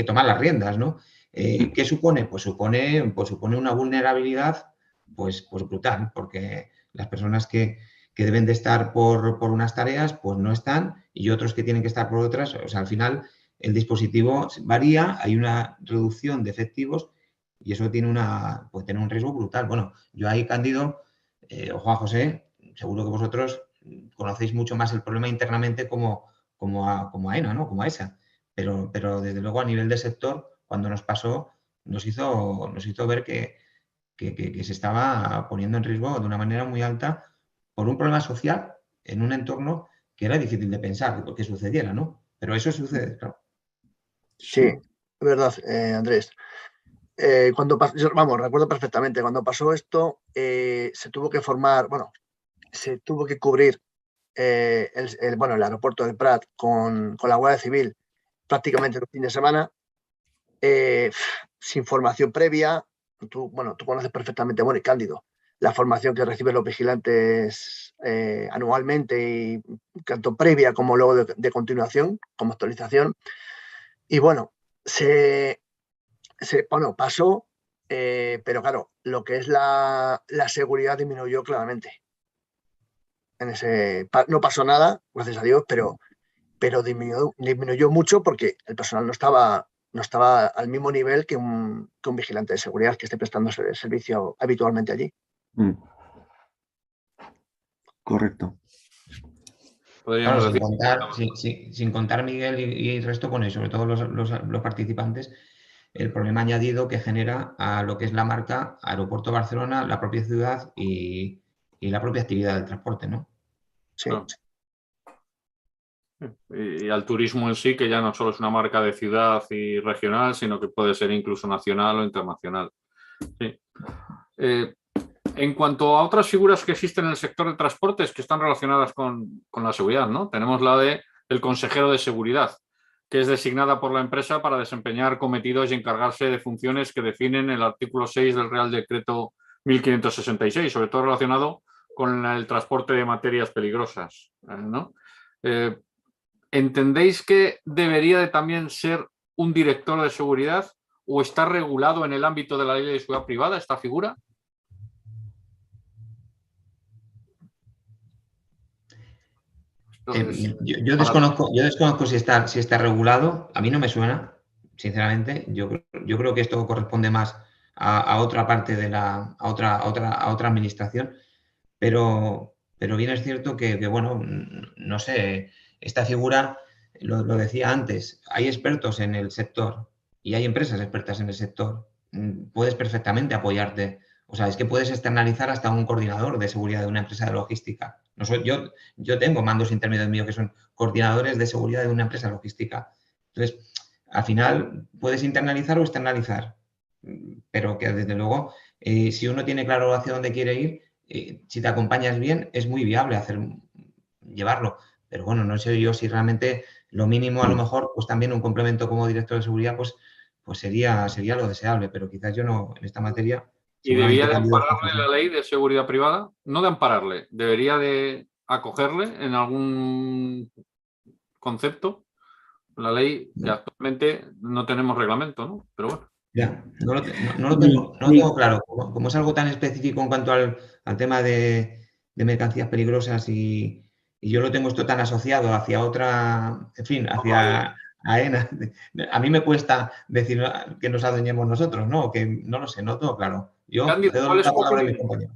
tomar las riendas, ¿no? ¿Qué supone? Pues supone una vulnerabilidad pues brutal, porque las personas que deben de estar por unas tareas, pues no están, y otros que tienen que estar por otras. O sea, al final el dispositivo varía, hay una reducción de efectivos y eso puede tener un riesgo brutal. Bueno, yo ahí, Cándido, o Juan José, seguro que vosotros conocéis mucho más el problema internamente como AENA, ¿no? Como AESA. Pero desde luego a nivel de sector, cuando nos pasó, nos hizo ver que se estaba poniendo en riesgo de una manera muy alta por un problema social en un entorno que era difícil de pensar que sucediera, ¿no? Pero eso sucede, claro. Sí, es verdad, Andrés. Recuerdo perfectamente, cuando pasó esto, se tuvo que formar, se tuvo que cubrir el aeropuerto del Prat con la Guardia Civil prácticamente el fin de semana, sin formación previa. Tú conoces perfectamente, y Cándido, la formación que reciben los vigilantes anualmente, y tanto previa como luego de continuación, como actualización. Y pasó, pero claro, lo que es la seguridad disminuyó claramente. No pasó nada, gracias a Dios, pero disminuyó mucho porque el personal no estaba al mismo nivel que un vigilante de seguridad que esté prestando servicio habitualmente allí. Correcto. Podríamos Claro, decir. sin contar Miguel y el resto, y sobre todo los participantes, el problema añadido que genera a lo que es la marca Aeropuerto Barcelona, la propia ciudad y la propia actividad del transporte, ¿no? Sí. Claro. Y al turismo en sí, que ya no solo es una marca de ciudad y regional, sino que puede ser incluso nacional o internacional. Sí. En cuanto a otras figuras que existen en el sector de transportes que están relacionadas con la seguridad, ¿no? Tenemos la del consejero de seguridad, que es designada por la empresa para desempeñar cometidos y encargarse de funciones que definen el artículo 6 del Real Decreto 1566, sobre todo relacionado con el transporte de materias peligrosas, ¿no? ¿Entendéis que debería de también ser un director de seguridad o está regulado en el ámbito de la ley de seguridad privada esta figura? Yo desconozco si está regulado. A mí no me suena, sinceramente. Yo creo que esto corresponde más a otra parte a otra administración. Pero bien es cierto que no sé, esta figura, lo decía antes, hay expertos en el sector y hay empresas expertas en el sector. Puedes perfectamente apoyarte. O sea, es que puedes externalizar hasta un coordinador de seguridad de una empresa de logística. Yo tengo mandos intermedios míos que son coordinadores de seguridad de una empresa de logística. Entonces, al final, puedes internalizar o externalizar. Pero que desde luego, si uno tiene claro hacia dónde quiere ir, si te acompañas bien, es muy viable llevarlo. Pero bueno, no sé yo si realmente lo mínimo, a lo mejor, pues también un complemento como director de seguridad, pues sería lo deseable, pero quizás yo no, en esta materia. ¿Y debía de ampararle la ley de seguridad privada? No de ampararle, debería de acogerle en algún concepto. La ley, que actualmente no tenemos reglamento, ¿no? Pero bueno. Ya, no lo tengo claro. Como es algo tan específico en cuanto al tema de mercancías peligrosas y yo lo tengo esto tan asociado hacia otra, en fin, hacia AENA, a mí me cuesta decir que nos adueñemos nosotros, ¿no? Que no lo sé, no tengo claro. Yo Cándido, cedo la palabra a mis compañeros.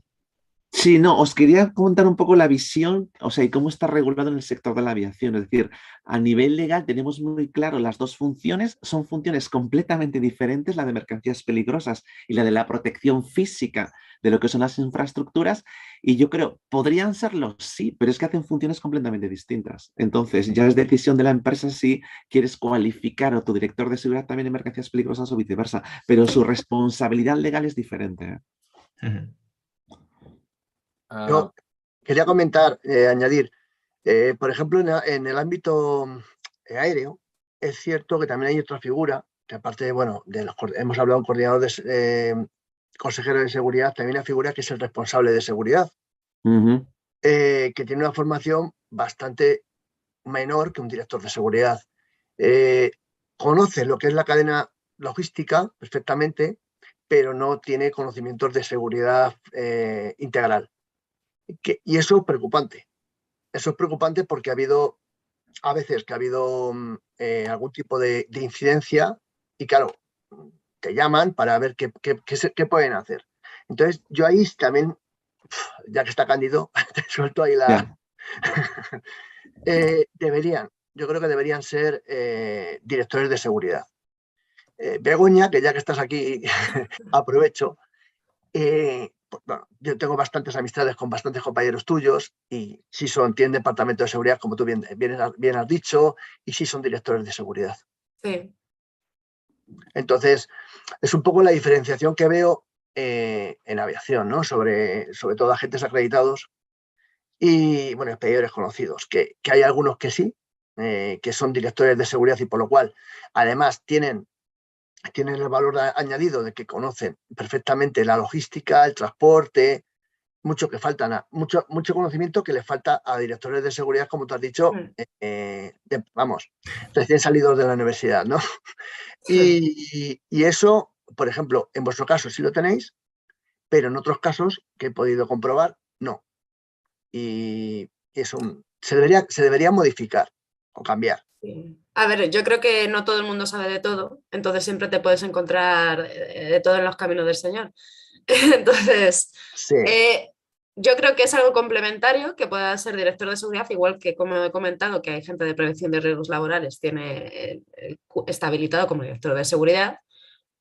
Sí, no, os quería comentar un poco la visión, o sea, y cómo está regulado en el sector de la aviación. Es decir, a nivel legal tenemos muy claro las dos funciones, son funciones completamente diferentes, la de mercancías peligrosas y la de la protección física de lo que son las infraestructuras, y yo creo, podrían serlo, sí, pero es que hacen funciones completamente distintas. Entonces, ya es decisión de la empresa si quieres cualificar a tu director de seguridad también en mercancías peligrosas o viceversa, pero su responsabilidad legal es diferente. Yo quería comentar, añadir, por ejemplo, en el ámbito aéreo, es cierto que también hay otra figura, que aparte hemos hablado de un coordinador de consejero de seguridad, también hay una figura que es el responsable de seguridad, que tiene una formación bastante menor que un director de seguridad. Conoce lo que es la cadena logística perfectamente, pero no tiene conocimientos de seguridad integral. Y eso es preocupante. Eso es preocupante porque ha habido a veces que ha habido algún tipo de incidencia y claro, te llaman para ver qué pueden hacer. Entonces, yo ahí también, ya que está Cándido, te suelto ahí la... yo creo que deberían ser directores de seguridad. Begoña, que ya que estás aquí, aprovecho. Pues, bueno, yo tengo bastantes amistades con bastantes compañeros tuyos y sí tienen departamento de seguridad, como tú bien has dicho, y sí son directores de seguridad. Sí. Entonces, es un poco la diferenciación que veo en aviación, ¿no? Sobre todo agentes acreditados y, bueno, expedidores conocidos, que hay algunos que sí, que son directores de seguridad y por lo cual, además, tienen el valor añadido de que conocen perfectamente la logística, el transporte, mucho conocimiento que les falta a directores de seguridad, como tú has dicho, recién salidos de la universidad, ¿no? Y eso, por ejemplo, en vuestro caso sí lo tenéis, pero en otros casos que he podido comprobar, no. Y se debería modificar o cambiar. A ver, yo creo que no todo el mundo sabe de todo, entonces siempre te puedes encontrar de todo en los caminos del Señor. Entonces, sí. Yo creo que es algo complementario que pueda ser director de seguridad, igual que, como he comentado, que hay gente de prevención de riesgos laborales, está habilitado como director de seguridad,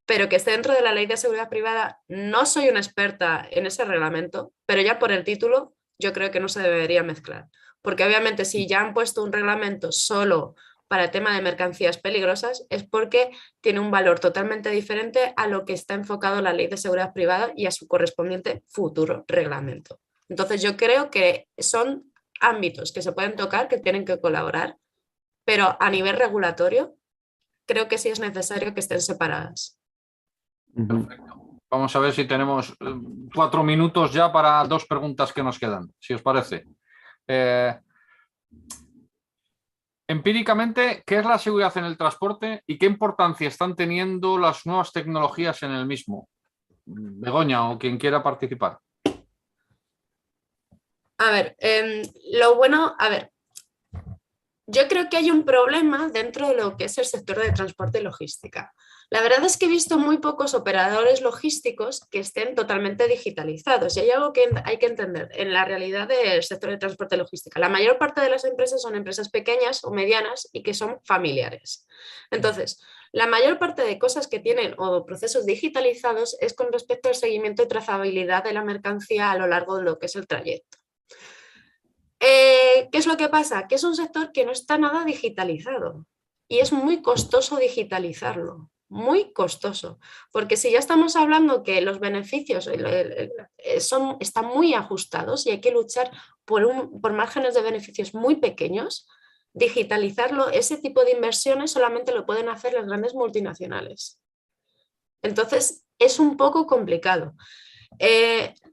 pero que esté dentro de la ley de seguridad privada. No soy una experta en ese reglamento, pero ya por el título yo creo que no se debería mezclar, porque obviamente si ya han puesto un reglamento solo para el tema de mercancías peligrosas es porque tiene un valor totalmente diferente a lo que está enfocado la ley de seguridad privada y a su correspondiente futuro reglamento. Entonces yo creo que son ámbitos que se pueden tocar, que tienen que colaborar, pero a nivel regulatorio creo que sí es necesario que estén separadas. Perfecto. Vamos a ver si tenemos 4 minutos ya para 2 preguntas que nos quedan, si os parece. Empíricamente, ¿qué es la seguridad en el transporte y qué importancia están teniendo las nuevas tecnologías en el mismo? Begoña o quien quiera participar. A ver, yo creo que hay un problema dentro de lo que es el sector de transporte y logística. La verdad es que he visto muy pocos operadores logísticos que estén totalmente digitalizados y hay algo que hay que entender en la realidad del sector de transporte y logística. La mayor parte de las empresas son empresas pequeñas o medianas y que son familiares. Entonces, la mayor parte de cosas que tienen o procesos digitalizados es con respecto al seguimiento y trazabilidad de la mercancía a lo largo de lo que es el trayecto. ¿Qué es lo que pasa? Que es un sector que no está nada digitalizado y es muy costoso digitalizarlo, muy costoso, porque si ya estamos hablando que los beneficios están muy ajustados y hay que luchar por márgenes de beneficios muy pequeños, digitalizarlo, ese tipo de inversiones solamente lo pueden hacer las grandes multinacionales. Entonces, es un poco complicado.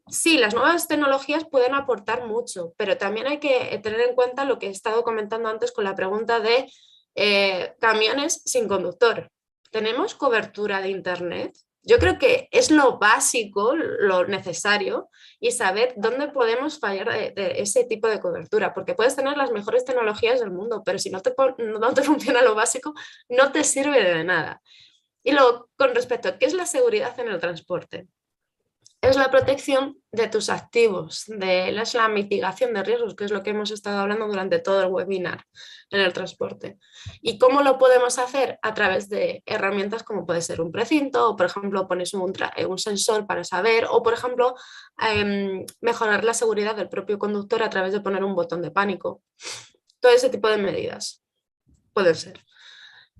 Sí, las nuevas tecnologías pueden aportar mucho, pero también hay que tener en cuenta lo que he estado comentando antes con la pregunta de camiones sin conductor. ¿Tenemos cobertura de internet? Yo creo que es lo básico, lo necesario, y saber dónde podemos fallar de ese tipo de cobertura, porque puedes tener las mejores tecnologías del mundo, pero si no te funciona lo básico, no te sirve de nada. Y luego, con respecto a qué es la seguridad en el transporte, es la protección de tus activos, es la mitigación de riesgos, que es lo que hemos estado hablando durante todo el webinar en el transporte. ¿Y cómo lo podemos hacer? A través de herramientas como puede ser un precinto, o por ejemplo pones un sensor para saber, o por ejemplo mejorar la seguridad del propio conductor a través de poner un botón de pánico. Todo ese tipo de medidas pueden ser.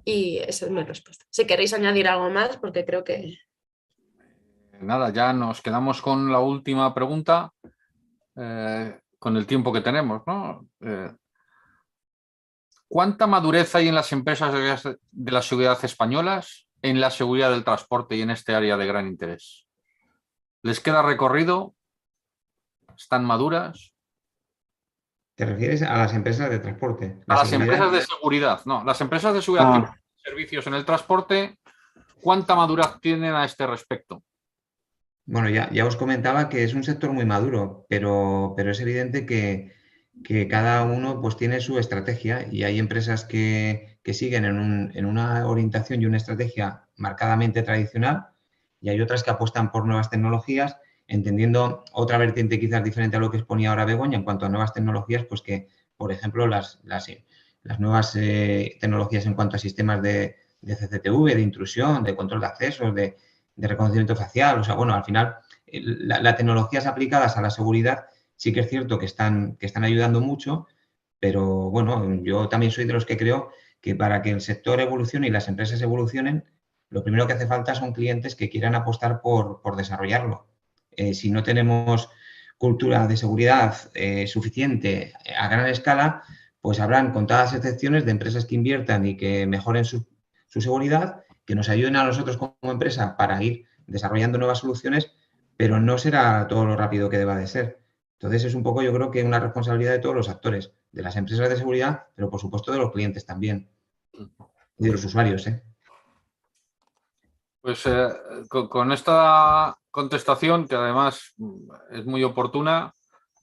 Y esa es mi respuesta. Si queréis añadir algo más, porque creo que... Nada, ya nos quedamos con la última pregunta, con el tiempo que tenemos, ¿no? ¿Cuánta madurez hay en las empresas de la seguridad españolas en la seguridad del transporte y en este área de gran interés? ¿Les queda recorrido? ¿Están maduras? ¿Te refieres a las empresas de transporte? A las empresas de seguridad, no. Las empresas de seguridad que ofrecen servicios en el transporte, ¿cuánta madurez tienen a este respecto? bueno, ya os comentaba que es un sector muy maduro, pero es evidente que cada uno pues, tiene su estrategia y hay empresas que siguen en una orientación y una estrategia marcadamente tradicional y hay otras que apuestan por nuevas tecnologías, entendiendo otra vertiente quizás diferente a lo que exponía ahora Begoña en cuanto a nuevas tecnologías, pues que, por ejemplo, las nuevas tecnologías en cuanto a sistemas de CCTV, de intrusión, de control de accesos, de reconocimiento facial, o sea, bueno, al final las tecnologías aplicadas a la seguridad sí que es cierto que están ayudando mucho, pero bueno, yo también soy de los que creo que para que el sector evolucione y las empresas evolucionen, lo primero que hace falta son clientes que quieran apostar por desarrollarlo. Si no tenemos cultura de seguridad suficiente a gran escala, pues habrán contadas excepciones de empresas que inviertan y que mejoren su seguridad, que nos ayuden a nosotros como empresa para ir desarrollando nuevas soluciones, pero no será todo lo rápido que deba de ser. Entonces es un poco, yo creo que una responsabilidad de todos los actores, de las empresas de seguridad, pero por supuesto de los clientes también y de los usuarios, ¿eh? Pues con esta contestación, que además es muy oportuna,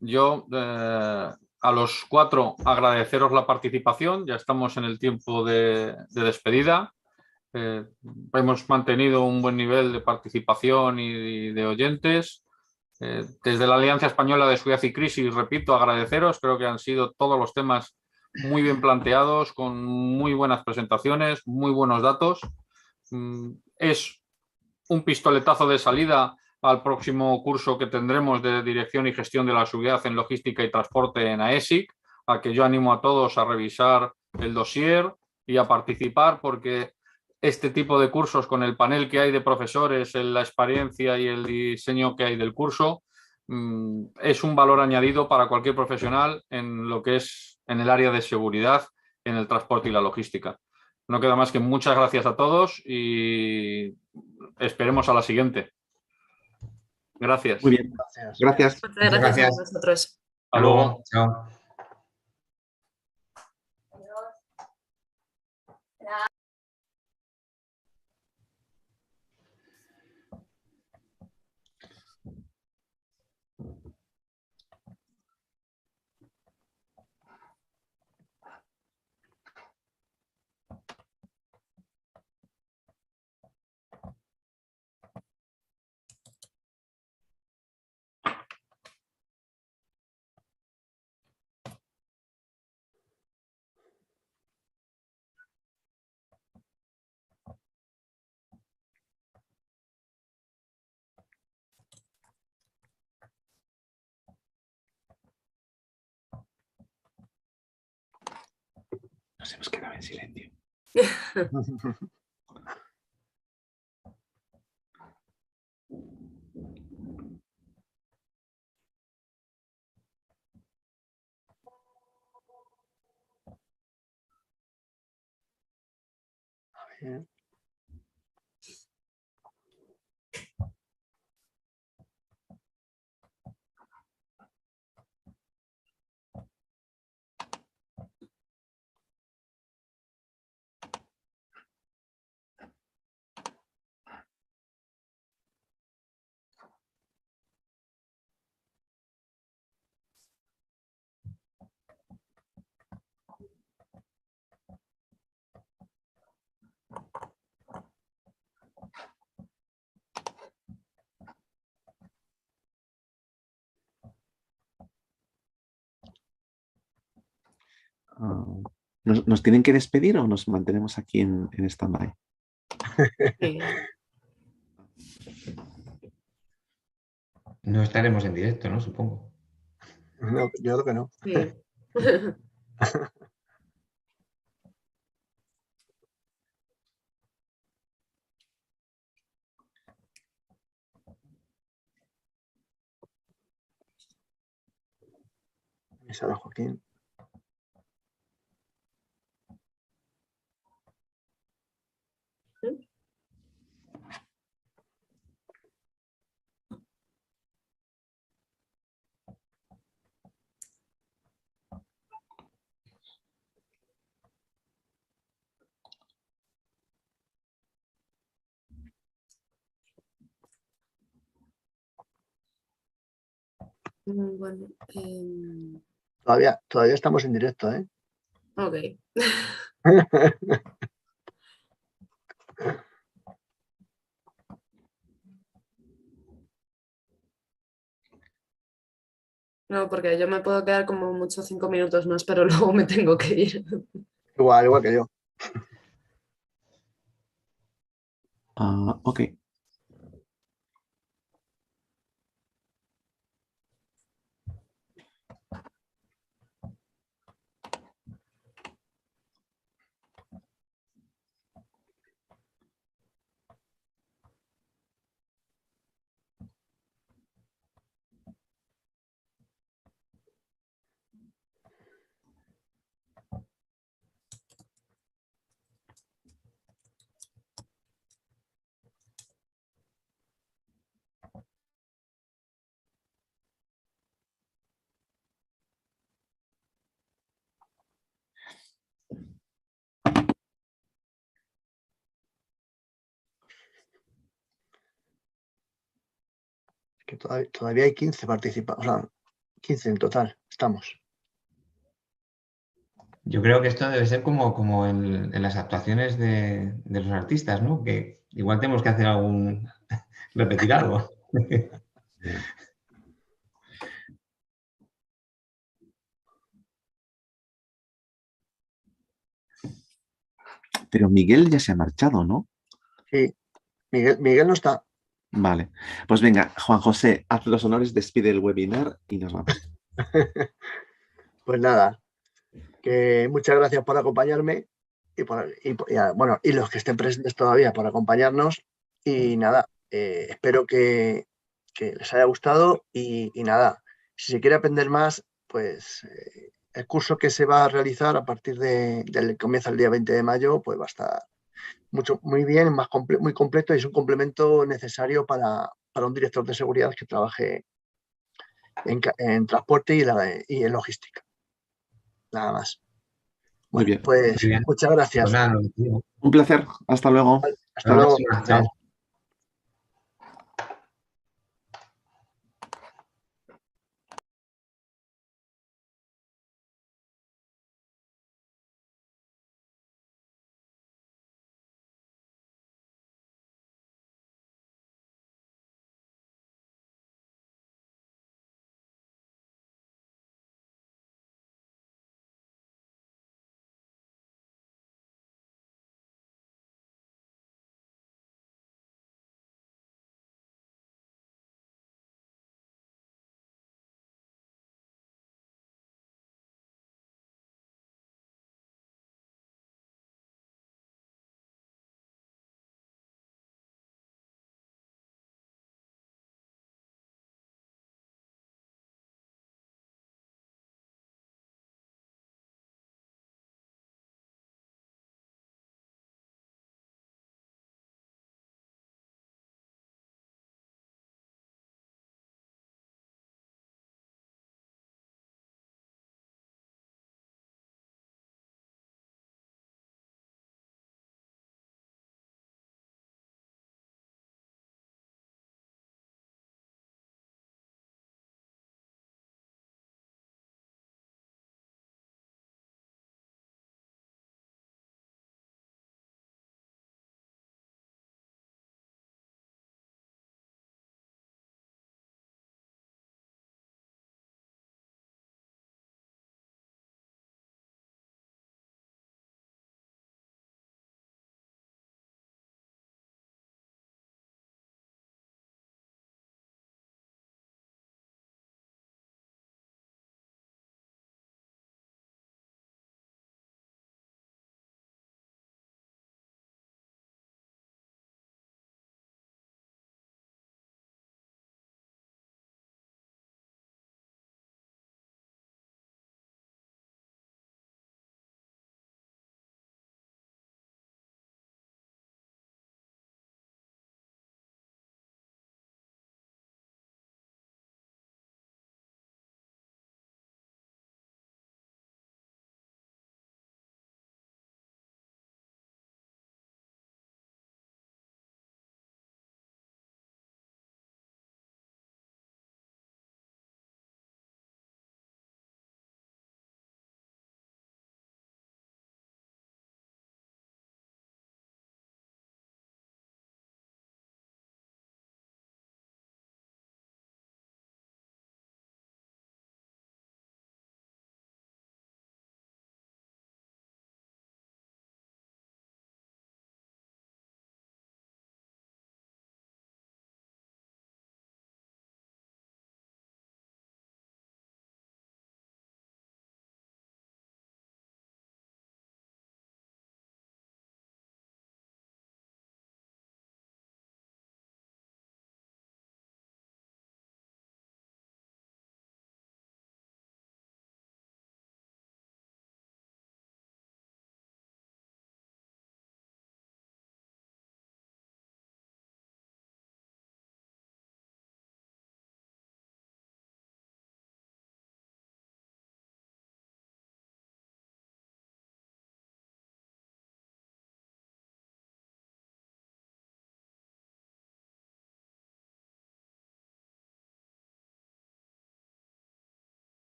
yo a los cuatro agradeceros la participación. Ya estamos en el tiempo de despedida. Hemos mantenido un buen nivel de participación y de oyentes. Desde la Alianza Española de Seguridad y Crisis, repito, agradeceros. Creo que han sido todos los temas muy bien planteados, con muy buenas presentaciones, muy buenos datos. Es un pistoletazo de salida al próximo curso que tendremos de Dirección y Gestión de la Seguridad en Logística y Transporte en AESIC, a que yo animo a todos a revisar el dossier y a participar, porque este tipo de cursos, con el panel que hay de profesores, la experiencia y el diseño que hay del curso, es un valor añadido para cualquier profesional en lo que es en el área de seguridad, en el transporte y la logística. No queda más que muchas gracias a todos y esperemos a la siguiente. Gracias. Muy bien, Gracias. gracias. Muchas Muchas gracias a gracias. vosotros. Hasta luego. Chao. Nos hemos quedado en silencio. Bien. ¿Nos tienen que despedir o nos mantenemos aquí en stand-by? Sí. No estaremos en directo, ¿no? Supongo. No, yo creo que no. Sí. Sara Joaquín. Bueno, Todavía estamos en directo, ¿eh? ok. No, porque yo me puedo quedar como mucho 5 minutos más, pero luego me tengo que ir. Igual que yo. Ok. Que todavía hay 15 participantes, o sea, 15 en total, estamos. Yo creo que esto debe ser como en las actuaciones de los artistas, ¿no? Que igual tenemos que hacer repetir algo. Pero Miguel ya se ha marchado, ¿no? Sí, Miguel no está. Vale. Pues venga, Juan José, haz los honores, despide el webinar y nos vamos. Pues nada, que muchas gracias por acompañarme y los que estén presentes todavía por acompañarnos. Y nada, espero que les haya gustado y nada, si se quiere aprender más, pues el curso que se va a realizar a partir del comienzo el día 20 de mayo, pues va a estar muy bien, muy completo y es un complemento necesario para un director de seguridad que trabaje en transporte y en logística. Nada más. Muy Bueno, bien. pues Muy bien. muchas Pues gracias. nada, nos despedimos. Un placer. Hasta luego. Hasta Hasta la luego. próxima. Chao. Chao.